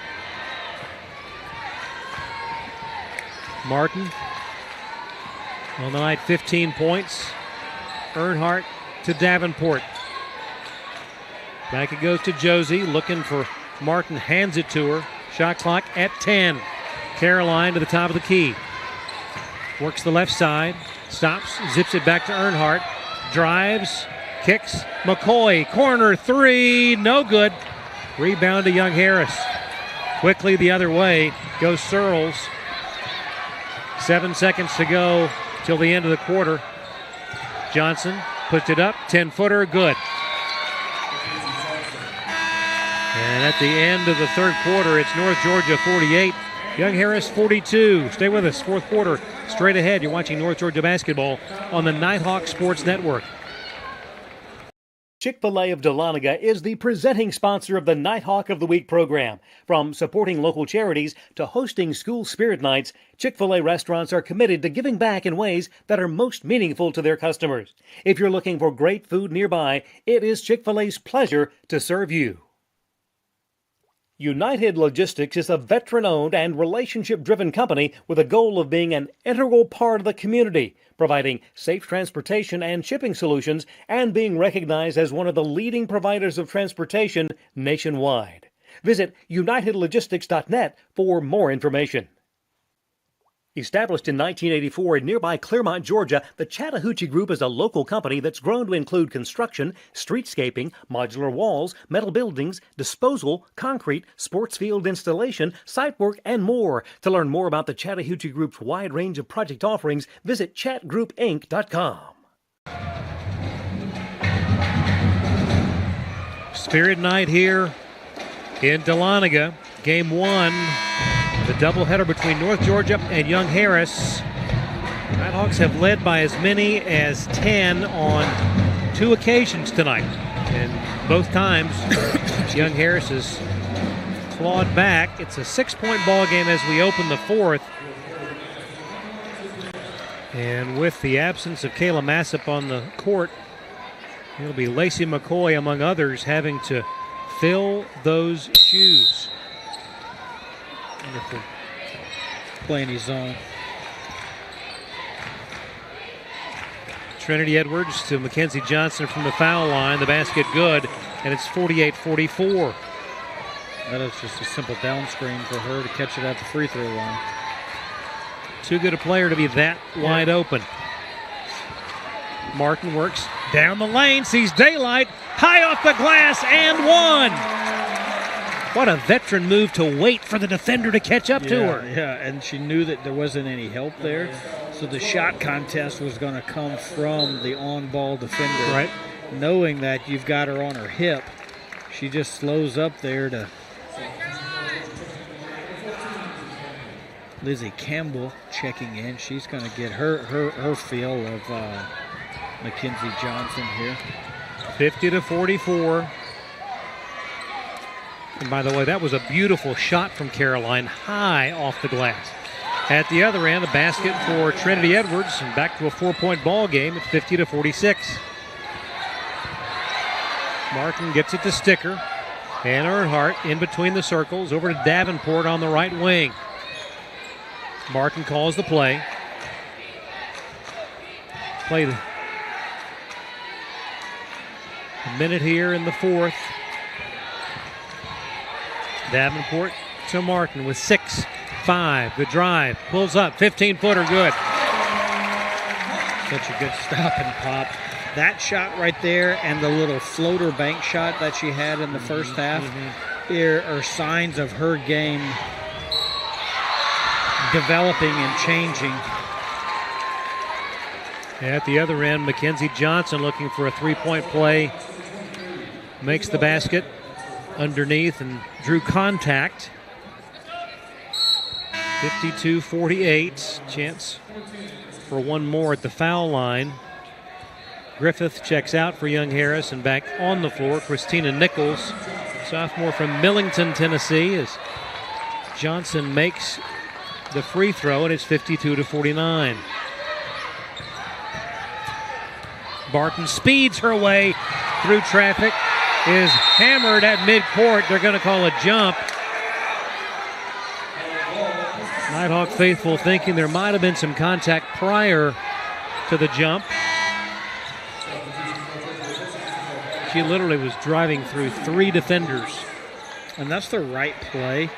Martin on the night, 15 points. Earnhardt to Davenport. Back it goes to Josie, looking for Martin, hands it to her. Shot clock at 10. Caroline to the top of the key. Works the left side, stops, zips it back to Earnhardt. Drives, kicks, McCoy, corner three, no good. Rebound to Young Harris. Quickly the other way goes Searles. 7 seconds to go till the end of the quarter. Johnson puts it up, 10-footer, good. And at the end of the third quarter, it's North Georgia 48, Young Harris 42. Stay with us, fourth quarter, straight ahead. You're watching North Georgia basketball on the Nighthawk Sports Network. Chick-fil-A of Dahlonega is the presenting sponsor of the Nighthawk of the Week program. From supporting local charities to hosting school spirit nights, Chick-fil-A restaurants are committed to giving back in ways that are most meaningful to their customers. If you're looking for great food nearby, it is Chick-fil-A's pleasure to serve you. United Logistics is a veteran-owned and relationship-driven company with a goal of being an integral part of the community, providing safe transportation and shipping solutions, and being recognized as one of the leading providers of transportation nationwide. Visit unitedlogistics.net for more information. Established in 1984 in nearby Clermont, Georgia, the Chattahoochee Group is a local company that's grown to include construction, streetscaping, modular walls, metal buildings, disposal, concrete, sports field installation, site work, and more. To learn more about the Chattahoochee Group's wide range of project offerings, visit chatgroupinc.com. Spirit night here in Dahlonega. Game one. The doubleheader between North Georgia and Young Harris. Nighthawks have led by as many as 10 on 2 occasions tonight. And both times, Young Harris has clawed back. It's a 6-point ball game as we open the fourth. And with the absence of Kayla Massip on the court, it'll be Lacey McCoy, among others, having to fill those shoes. Wonderful. Playing his zone. Trinity Edwards to Mackenzie Johnson from the foul line. The basket good, and it's 48-44. That is just a simple down screen for her to catch it at the free throw line. Too good a player to be that wide open. Martin works down the lane, sees daylight, high off the glass, and one. What a veteran move to wait for the defender to catch up to her. Yeah, and she knew that there wasn't any help there, so the shot contest was going to come from the on-ball defender. Right. Knowing that you've got her on her hip, she just slows up there to Lizzie Campbell checking in. She's going to get her feel of Mackenzie Johnson here. 50-44. And by the way, that was a beautiful shot from Caroline, high off the glass. At the other end, a basket for Trinity Edwards, and back to a 4-point ball game at 50-46. Martin gets it to Sticker, and Earnhardt in between the circles, over to Davenport on the right wing. Martin calls the play. A minute here in the fourth. Davenport to Martin with 6-5. The drive, pulls up, 15-footer, good. Such a good stop and pop. That shot right there and the little floater bank shot that she had in the first half here are signs of her game developing and changing. At the other end, Mackenzie Johnson looking for a 3-point play. Makes the basket underneath and drew contact. 52-48. Chance for one more at the foul line. Griffith checks out for Young Harris, and back on the floor, Christina Nichols, sophomore from Millington, Tennessee, as Johnson makes the free throw, and it's 52-49. Barton speeds her way through traffic, is hammered at midcourt. They're going to call a jump. Nighthawk faithful thinking there might have been some contact prior to the jump. She literally was driving through 3 defenders. And that's the right play.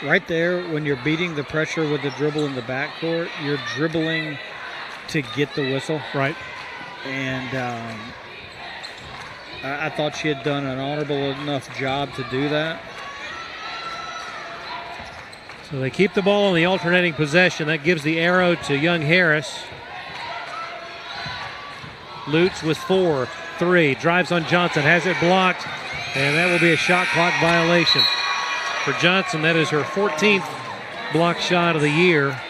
Right there, when you're beating the pressure with the dribble in the backcourt, you're dribbling to get the whistle. Right. And I thought she had done an honorable enough job to do that. So they keep the ball on the alternating possession. That gives the arrow to Young Harris. Lutz with 4-3. Drives on Johnson. Has it blocked. And that will be a shot clock violation. For Johnson, that is her 14th block shot of the year.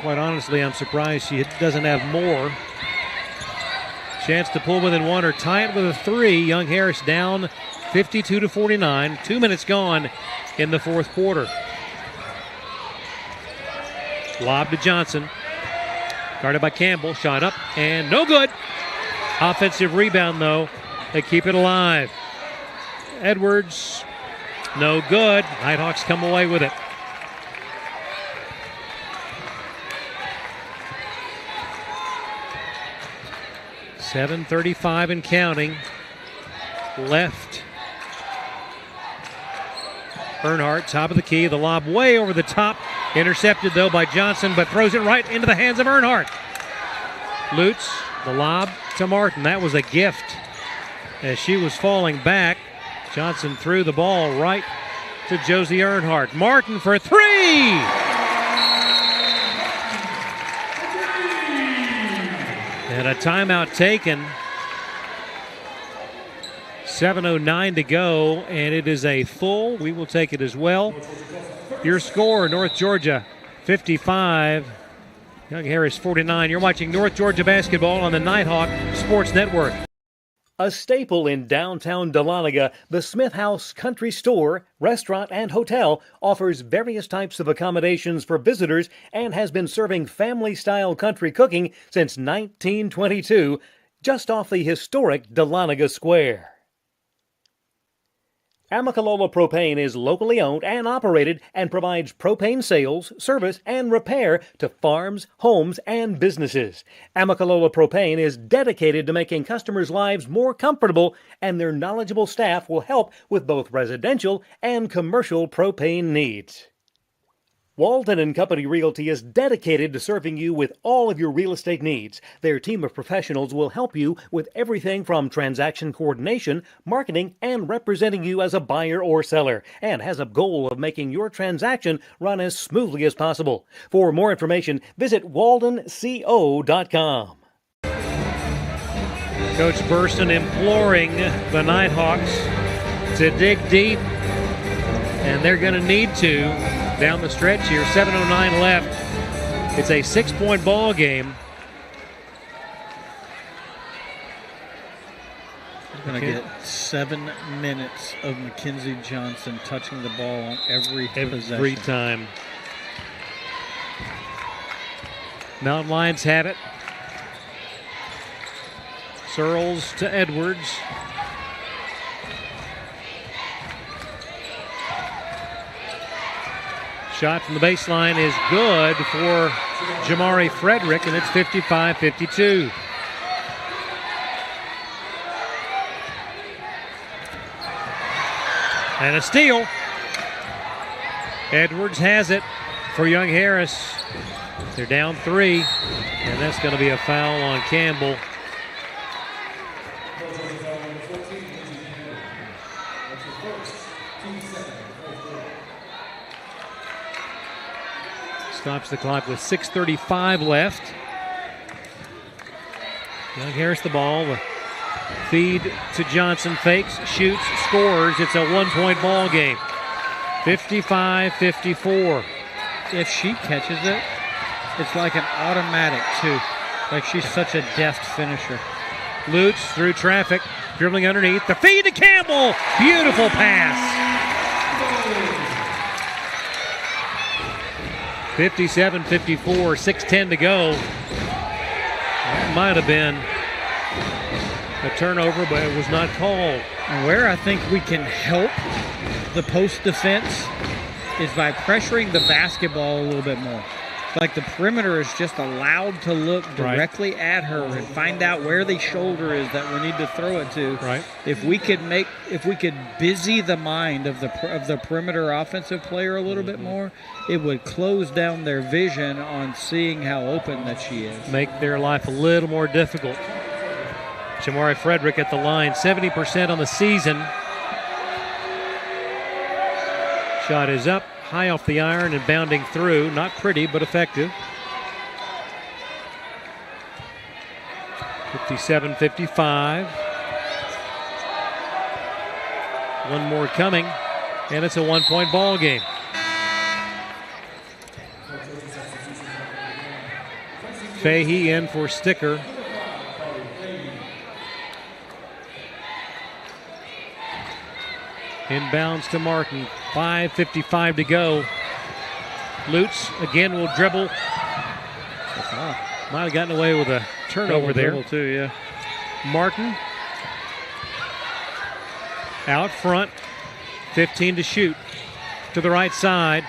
Quite honestly, I'm surprised she doesn't have more. Chance to pull within 1 or tie it with a 3. Young Harris down 52-49. 2 minutes gone in the fourth quarter. Lob to Johnson. Guarded by Campbell. Shot up and no good. Offensive rebound, though. They keep it alive. Edwards, no good. Nighthawks come away with it. .7:35 and counting left. Earnhardt, top of the key. The lob way over the top. Intercepted, though, by Johnson, but throws it right into the hands of Earnhardt. Lutz, the lob to Martin. That was a gift. As she was falling back, Johnson threw the ball right to Josie Earnhardt. Martin for 3! And a timeout taken. 7:09 to go, and it is a full. We will take it as well. Your score, North Georgia 55, Young Harris 49. You're watching North Georgia basketball on the Nighthawk Sports Network. A staple in downtown Dahlonega, the Smith House Country Store, Restaurant, and Hotel offers various types of accommodations for visitors and has been serving family-style country cooking since 1922, just off the historic Dahlonega Square. Amicalola Propane is locally owned and operated and provides propane sales, service, and repair to farms, homes, and businesses. Amicalola Propane is dedicated to making customers' lives more comfortable, and their knowledgeable staff will help with both residential and commercial propane needs. Walton & Company Realty is dedicated to serving you with all of your real estate needs. Their team of professionals will help you with everything from transaction coordination, marketing, and representing you as a buyer or seller, and has a goal of making your transaction run as smoothly as possible. For more information, visit waldenco.com. Coach Burson imploring the Nighthawks to dig deep, and they're going to need to. Down the stretch here, 7:09 left. It's a 6-point ball game. We're going to get 7 minutes of Mackenzie Johnson touching the ball on every possession. Every time. Mountain Lions have it. Searles to Edwards. Shot from the baseline is good for Jamari Frederick, and it's 55-52. And a steal. Edwards has it for Young Harris. They're down 3, and that's going to be a foul on Campbell. Stops the clock with 6:35 left. Young Harris the ball. The feed to Johnson. Fakes, shoots, scores. It's a 1-point ball game. 55-54. If she catches it, it's like an automatic, too. Like she's such a deft finisher. Lutz through traffic. Dribbling underneath. The feed to Campbell. Beautiful pass. 57-54, 6:10 to go. That might have been a turnover, but it was not called. And where I think we can help the post defense is by pressuring the basketball a little bit more. like the perimeter is just allowed to look directly at her and find out where the shoulder is that we need to throw it to. Right. If we could busy the mind of the perimeter offensive player a little bit more, it would close down their vision on seeing how open that she is. Make their life a little more difficult. Shamari Frederick at the line, 70% on the season. Shot is up, high off the iron and bounding through. Not pretty, but effective. 57-55. One more coming, and it's a one-point ball game. Fahey in for Sticker. Inbounds to Martin. 5:55 to go. Lutz again will dribble. Might have gotten away with a turnover there. Too, yeah. Martin out front. 15 to shoot. To the right side.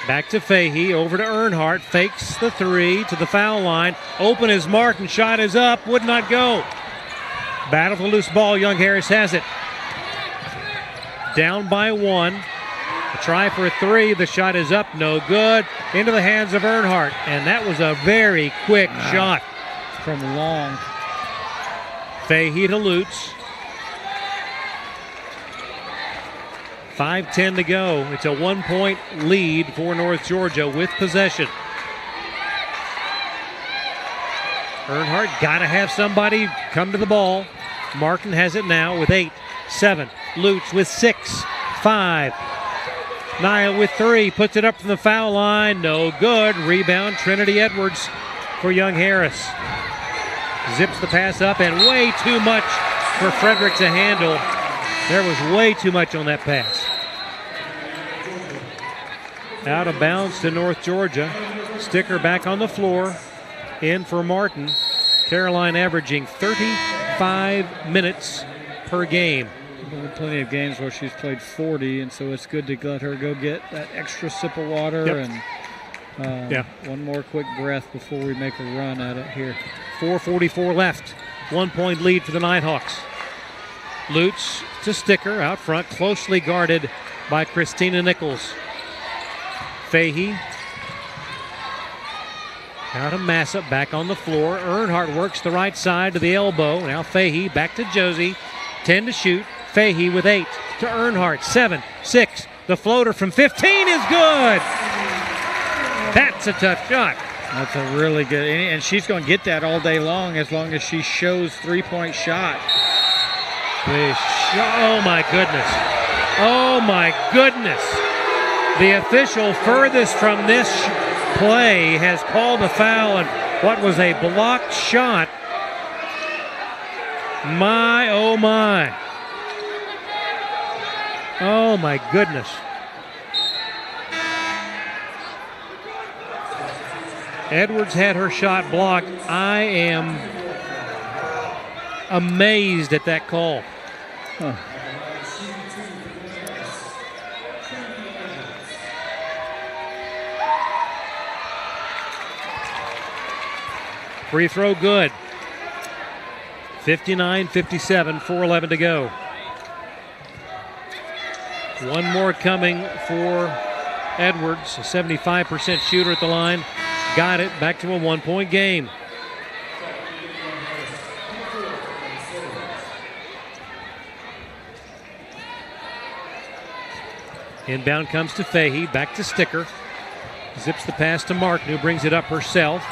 Back to Fahey. Over to Earnhardt. Fakes the three to the foul line. Open is Martin. Shot is up. Would not go. Battle for the loose ball. Young Harris has it. Down by one. A try for a three. The shot is up. No good. Into the hands of Earnhardt. And that was a very quick shot. From long. Fahey to Lutz. 5:10 to go. It's a 1-point lead for North Georgia with possession. Earnhardt got to have somebody come to the ball. Martin has it now with 8, 7. Lutz with 6, 5. Niall with 3. Puts it up from the foul line. No good. Rebound Trinity Edwards for Young Harris. Zips the pass up and way too much for Frederick to handle. There was way too much on that pass. Out of bounds to North Georgia. Sticker back on the floor. In for Martin. Caroline averaging 35 minutes per game. Plenty of games where she's played 40, and so it's good to let her go get that extra sip of water and one more quick breath before we make a run at it here. 4:44 left. 1-point lead for the Nighthawks. Lutz to Sticker out front, closely guarded by Christina Nichols. Fahey out of Massa, back on the floor. Earnhardt works the right side to the elbow. Now Fahey back to Josie. 10 to shoot. Fahey with 8 to Earnhardt. 7, 6. The floater from 15 is good. That's a tough shot. That's a really good, and she's going to get that all day long as she shows three-point shot. Oh my goodness. Oh my goodness. The official furthest from this play has called a foul and what was a blocked shot. My, oh my. Oh my goodness. Edwards had her shot blocked. I am amazed at that call. Huh. Free throw good. 59-57, 4:11 to go. One more coming for Edwards, a 75% shooter at the line. Got it, back to a 1-point game. Inbound comes to Fahey, back to Sticker. Zips the pass to Martin, who brings it up herself.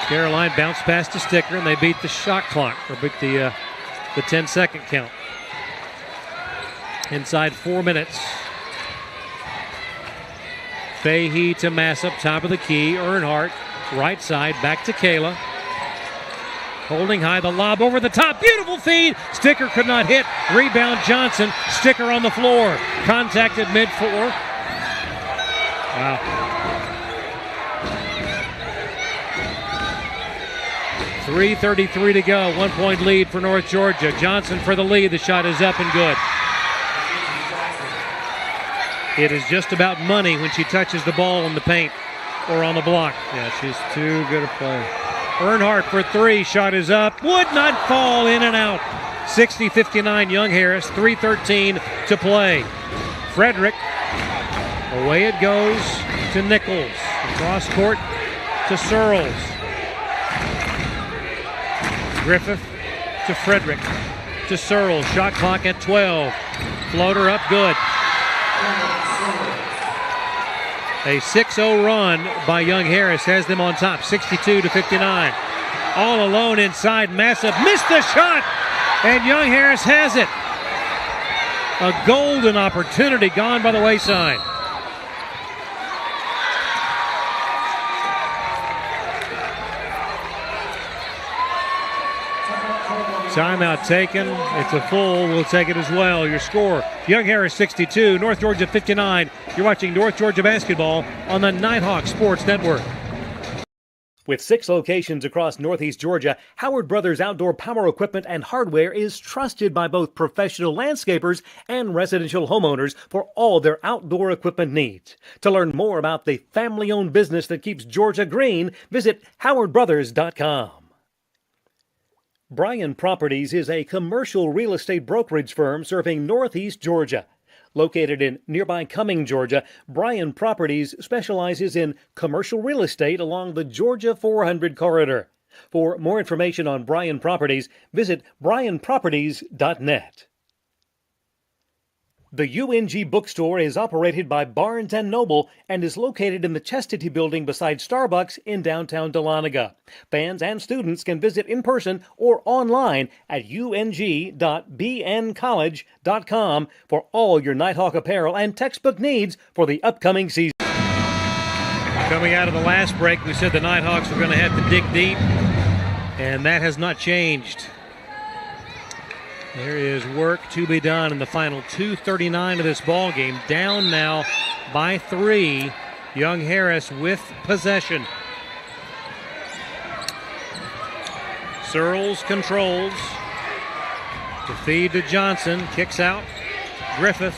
Caroline bounced pass to Sticker, and they beat the shot clock, or beat the 10-second count. Inside 4 minutes. Fahey to Mass up top of the key. Earnhardt, right side, back to Kayla. Holding high, the lob over the top. Beautiful feed. Sticker could not hit. Rebound Johnson. Sticker on the floor. Contacted mid-floor. Wow. 3:33 to go. 1-point lead for North Georgia. Johnson for the lead. The shot is up and good. It is just about money when she touches the ball in the paint or on the block. Yeah, she's too good a player. Earnhart for three. Shot is up. Would not fall. In and out. 60-59 Young Harris. 3:13 to play. Frederick. Away it goes to Nichols. Cross court to Searles. Griffith to Frederick. To Searles. Shot clock at 12. Floater up good. A 6-0 run by Young Harris has them on top, 62-59. All alone inside, Massif missed the shot, and Young Harris has it. A golden opportunity gone by the wayside. Timeout taken. It's a full. We'll take it as well. Your score, Young Harris 62, North Georgia 59. You're watching North Georgia basketball on the Nighthawk Sports Network. With 6 locations across Northeast Georgia, Howard Brothers Outdoor Power Equipment and Hardware is trusted by both professional landscapers and residential homeowners for all their outdoor equipment needs. To learn more about the family-owned business that keeps Georgia green, visit howardbrothers.com. Bryan Properties is a commercial real estate brokerage firm serving Northeast Georgia. Located in nearby Cumming, Georgia, Bryan Properties specializes in commercial real estate along the Georgia 400 corridor. For more information on Bryan Properties, visit bryanproperties.net. The UNG bookstore is operated by Barnes & Noble and is located in the Chastity Building beside Starbucks in downtown Dahlonega. Fans and students can visit in person or online at ung.bncollege.com for all your Nighthawk apparel and textbook needs for the upcoming season. Coming out of the last break, we said the Nighthawks were going to have to dig deep, and that has not changed. There is work to be done in the final 2:39 of this ball game. Down now by 3. Young Harris with possession. Searles controls. To feed to Johnson. Kicks out. Griffith.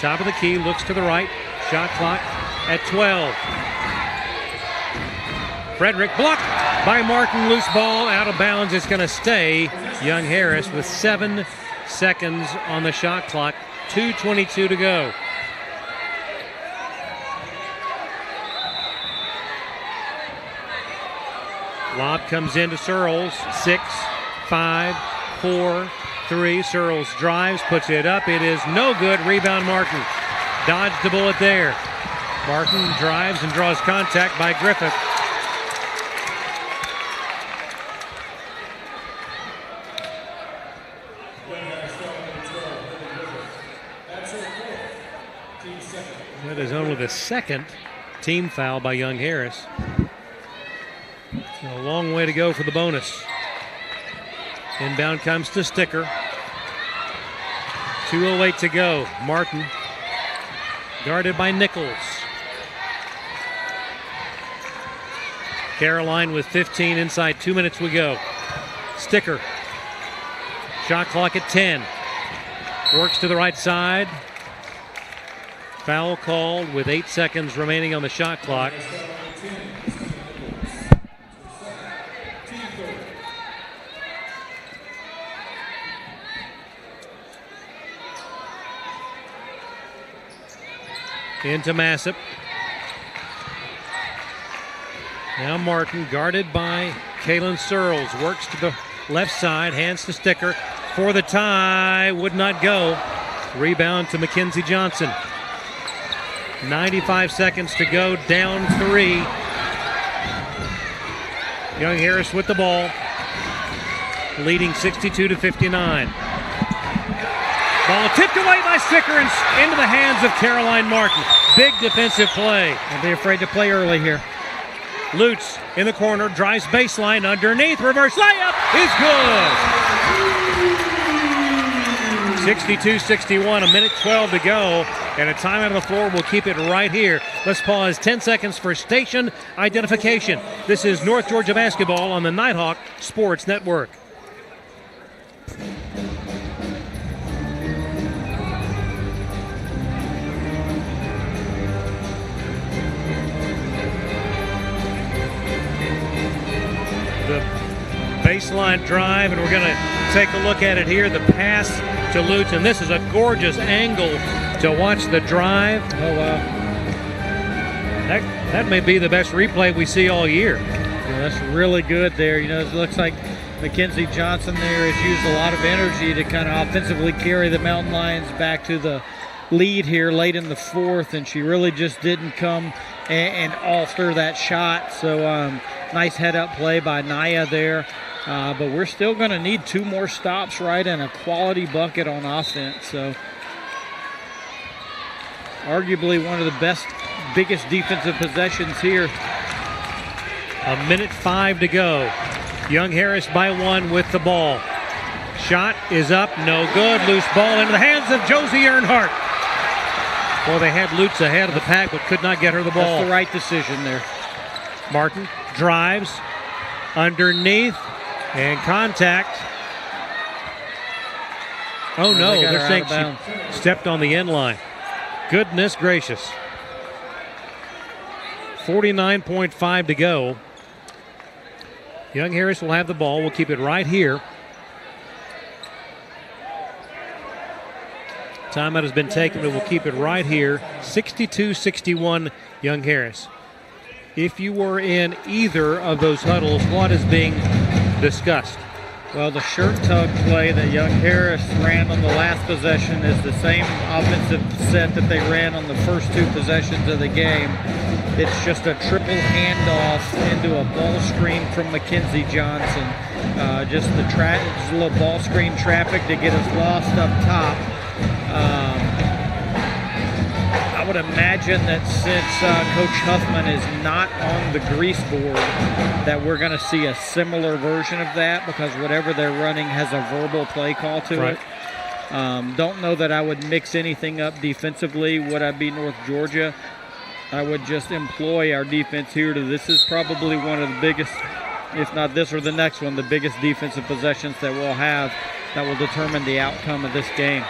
Top of the key. Looks to the right. Shot clock at 12. Frederick blocked by Martin. Loose ball out of bounds. It's going to stay. Young Harris with 7 seconds on the shot clock. 2:22 to go. Lob comes into Searles. 6, 5, 4, 3. Searles drives, puts it up. It is no good. Rebound Martin. Dodged the bullet there. Martin drives and draws contact by Griffith. That is only the second team foul by Young Harris. A long way to go for the bonus. Inbound comes to Sticker. 2:08 to go. Martin guarded by Nichols. Caroline with 15 inside. 2 minutes we go. Sticker. Shot clock at 10. Works to the right side. Foul called with 8 seconds remaining on the shot clock. Into Massip. Now Martin guarded by Kaylin Searles. Works to the left side, hands to Sticker for the tie. Would not go. Rebound to Mackenzie Johnson. 95 seconds to go, down 3. Young Harris with the ball, leading 62-59. Ball tipped away by Sticker and into the hands of Caroline Martin. Big defensive play. Don't be afraid to play early here. Lutz in the corner, drives baseline underneath, reverse layup is good. 62-61, a minute 12 to go, and a timeout on the floor. We'll keep it right here. Let's pause 10 seconds for station identification. This is North Georgia basketball on the Nighthawk Sports Network. baseline drive, and we're going to take a look at it here. The pass to Lutz, and this is a gorgeous angle to watch the drive. Oh, wow. That may be the best replay we see all year. Yeah, that's really good there. You know, it looks like Mackenzie Johnson there has used a lot of energy to kind of offensively carry the Mountain Lions back to the lead here late in the fourth, and she really just didn't come and alter that shot. So nice head-up play by Naya there. But we're still going to need 2 more stops, right, and a quality bucket on offense. So arguably one of the biggest defensive possessions here. 1:05 to go. Young Harris by 1 with the ball. Shot is up, no good. Loose ball into the hands of Josie Earnhardt. Well, they had Lutz ahead of the pack, but could not get her the ball. That's the right decision there. Martin drives underneath and contact. Oh no, they're saying she stepped on the end line. Goodness gracious. 49.5 to go. Young Harris will have the ball. We'll keep it right here. Timeout has been taken, but we'll keep it right here. 62-61, Young Harris. If you were in either of those huddles, what is being discussed? Well, the shirt tug play that Young Harris ran on the last possession is the same offensive set that they ran on the first 2 possessions of the game. It's just a triple handoff into a ball screen from Mackenzie Johnson. Just a little ball screen traffic to get us lost up top. I would imagine that since Coach Huffman is not on the grease board, that we're going to see a similar version of that, because whatever they're running has a verbal play call to it. Don't know that I would mix anything up defensively. Would I be North Georgia? I would just employ our defense here this is probably one of the biggest, if not this or the next one, the biggest defensive possessions that we'll have that will determine the outcome of this game.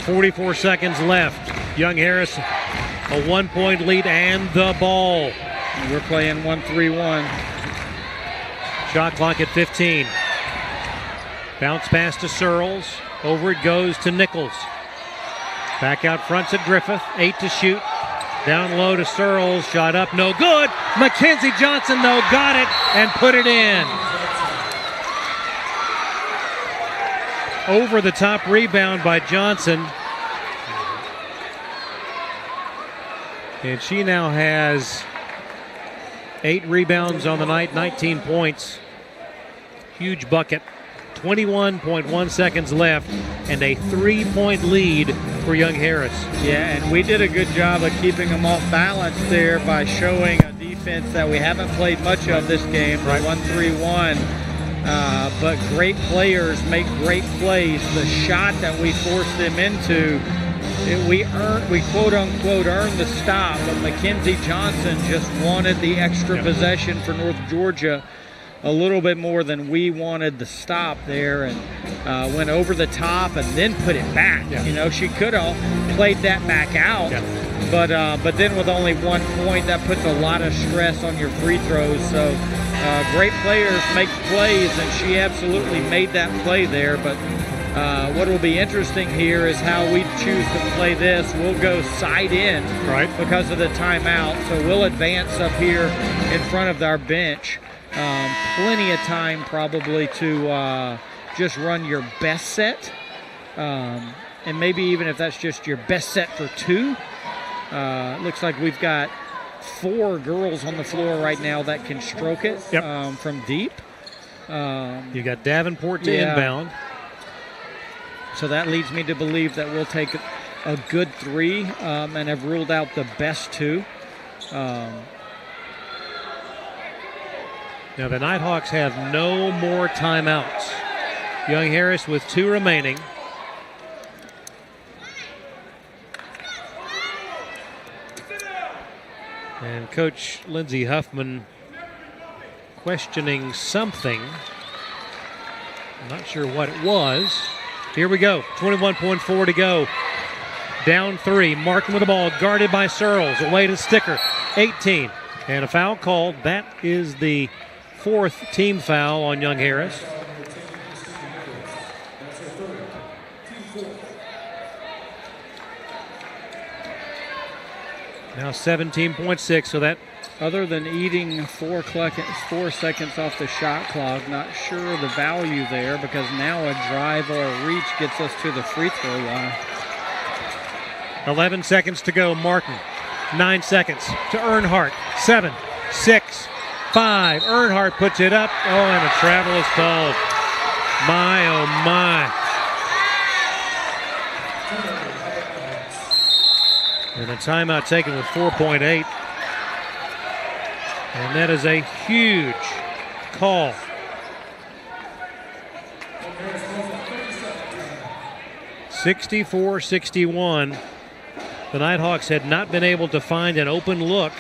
44 seconds left. Young Harris, a 1-point lead and the ball. And we're playing 1-3-1. Shot clock at 15. Bounce pass to Searles. Over it goes to Nichols. Back out front to Griffith. 8 to shoot. Down low to Searles. Shot up, no good. Mackenzie Johnson, though, got it and put it in. Over the top rebound by Johnson. And she now has 8 rebounds on the night, 19 points. Huge bucket. 21.1 seconds left and a 3-point lead for Young Harris. Yeah, and we did a good job of keeping them off balance there by showing a defense that we haven't played much of this game, right. 1-3-1. But great players make great plays. The shot that we forced them into, we quote unquote earned the stop, but Mackenzie Johnson just wanted the extra possession for North Georgia a little bit more than we wanted the stop there, and went over the top and then put it back. You know, she could have played that back out, but then with only 1 point, that puts a lot of stress on your free throws. So great players make plays, and she absolutely made that play there. But what will be interesting here is how we choose to play this. We'll go side in because of the timeout, so we'll advance up here in front of our bench. Plenty of time probably to just run your best set, and maybe even if that's just your best set for 2. It looks like we've got 4 girls on the floor right now that can stroke it from deep. You got Davenport to inbound. So that leads me to believe that we'll take a good 3 and have ruled out the best 2. Now the Nighthawks have no more timeouts. Young Harris with 2 remaining. And Coach Lindsey Huffman questioning something. I'm not sure what it was. Here we go, 21.4 to go. Down 3, Martin with the ball, guarded by Searles, away to Sticker, 18. And a foul called. That is the 4th team foul on Young Harris. Now 17.6, so that other than eating 4 seconds off the shot clock, not sure the value there, because now a drive or a reach gets us to the free throw line. 11 seconds to go. Martin, 9 seconds to Earnhardt. 7, 6, 5. Earnhardt puts it up. Oh, and a travel is called. My, oh, my. And a timeout taken with 4.8. And that is a huge call. (64-61). The Nighthawks had not been able to find an open look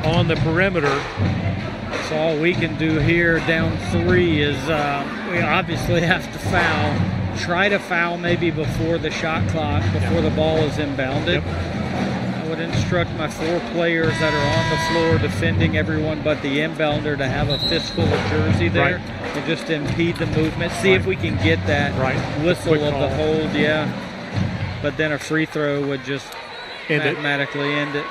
on the perimeter. That's all we can do here down 3 is we obviously have to foul. Try to foul maybe before the shot clock, before the ball is inbounded. I would instruct my 4 players that are on the floor defending everyone but the inbounder to have a fistful of jersey there and just impede the movement. See if we can get that whistle of the hold, But then a free throw would just mathematically end it.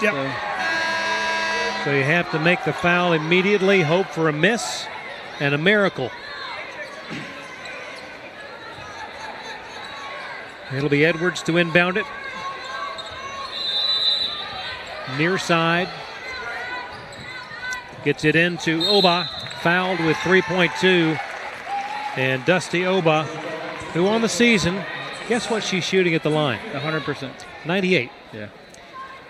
So you have to make the foul immediately, hope for a miss, and a miracle. It'll be Edwards to inbound it. Near side. Gets it into Oba, fouled with 3.2. And Dusty Oba, who on the season, guess what she's shooting at the line? 100%. 98. Yeah.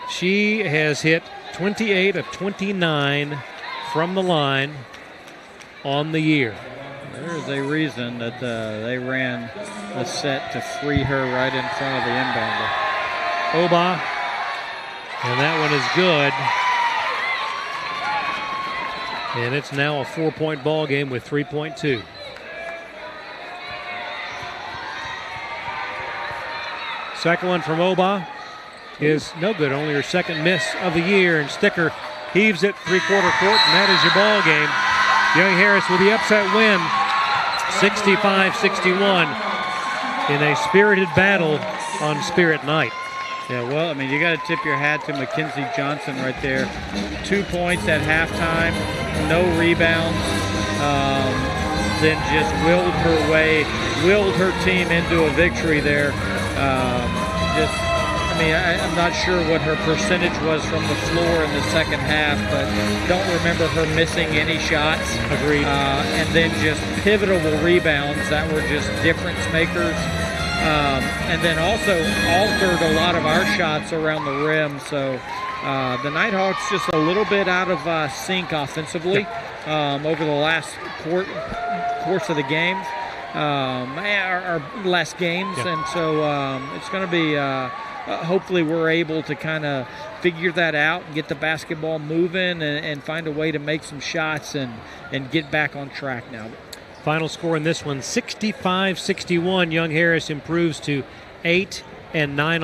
She has hit 28 of 29 from the line on the year. There is a reason that they ran a set to free her right in front of the inbounder. Oba, and that one is good. And it's now a 4-point ball game with 3.2. Second one from Oba is no good, only her second miss of the year, and Sticker heaves it three-quarter court, and that is your ball game. Young Harris with the upset win, 65-61, in a spirited battle on Spirit Night. Yeah, well, I mean, you got to tip your hat to Mackenzie Johnson right there. 2 points at halftime, no rebounds, then just willed her team into a victory there. I'm not sure what her percentage was from the floor in the second half, but don't remember her missing any shots. Agreed. And then just pivotal rebounds that were just difference makers. And then also altered a lot of our shots around the rim. So the Nighthawks just a little bit out of sync offensively over the last course of the games. Our last games, and so it's going to be hopefully we're able to kind of figure that out and get the basketball moving and find a way to make some shots and get back on track now. Final score in this one, 65-61. Young Harris improves to 8-9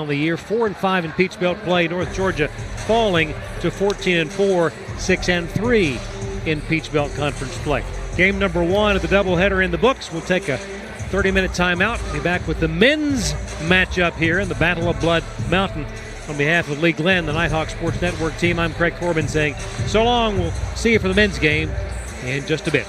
on the year, 4-5 in Peach Belt play. North Georgia falling to 14-4, 6-3 in Peach Belt Conference play. Game number 1 of the doubleheader in the books. We'll take a 30-minute timeout. Be back with the men's matchup here in the Battle of Blood Mountain. On behalf of Lee Glenn, the Nighthawk Sports Network team, I'm Craig Corbin saying so long. We'll see you for the men's game in just a bit.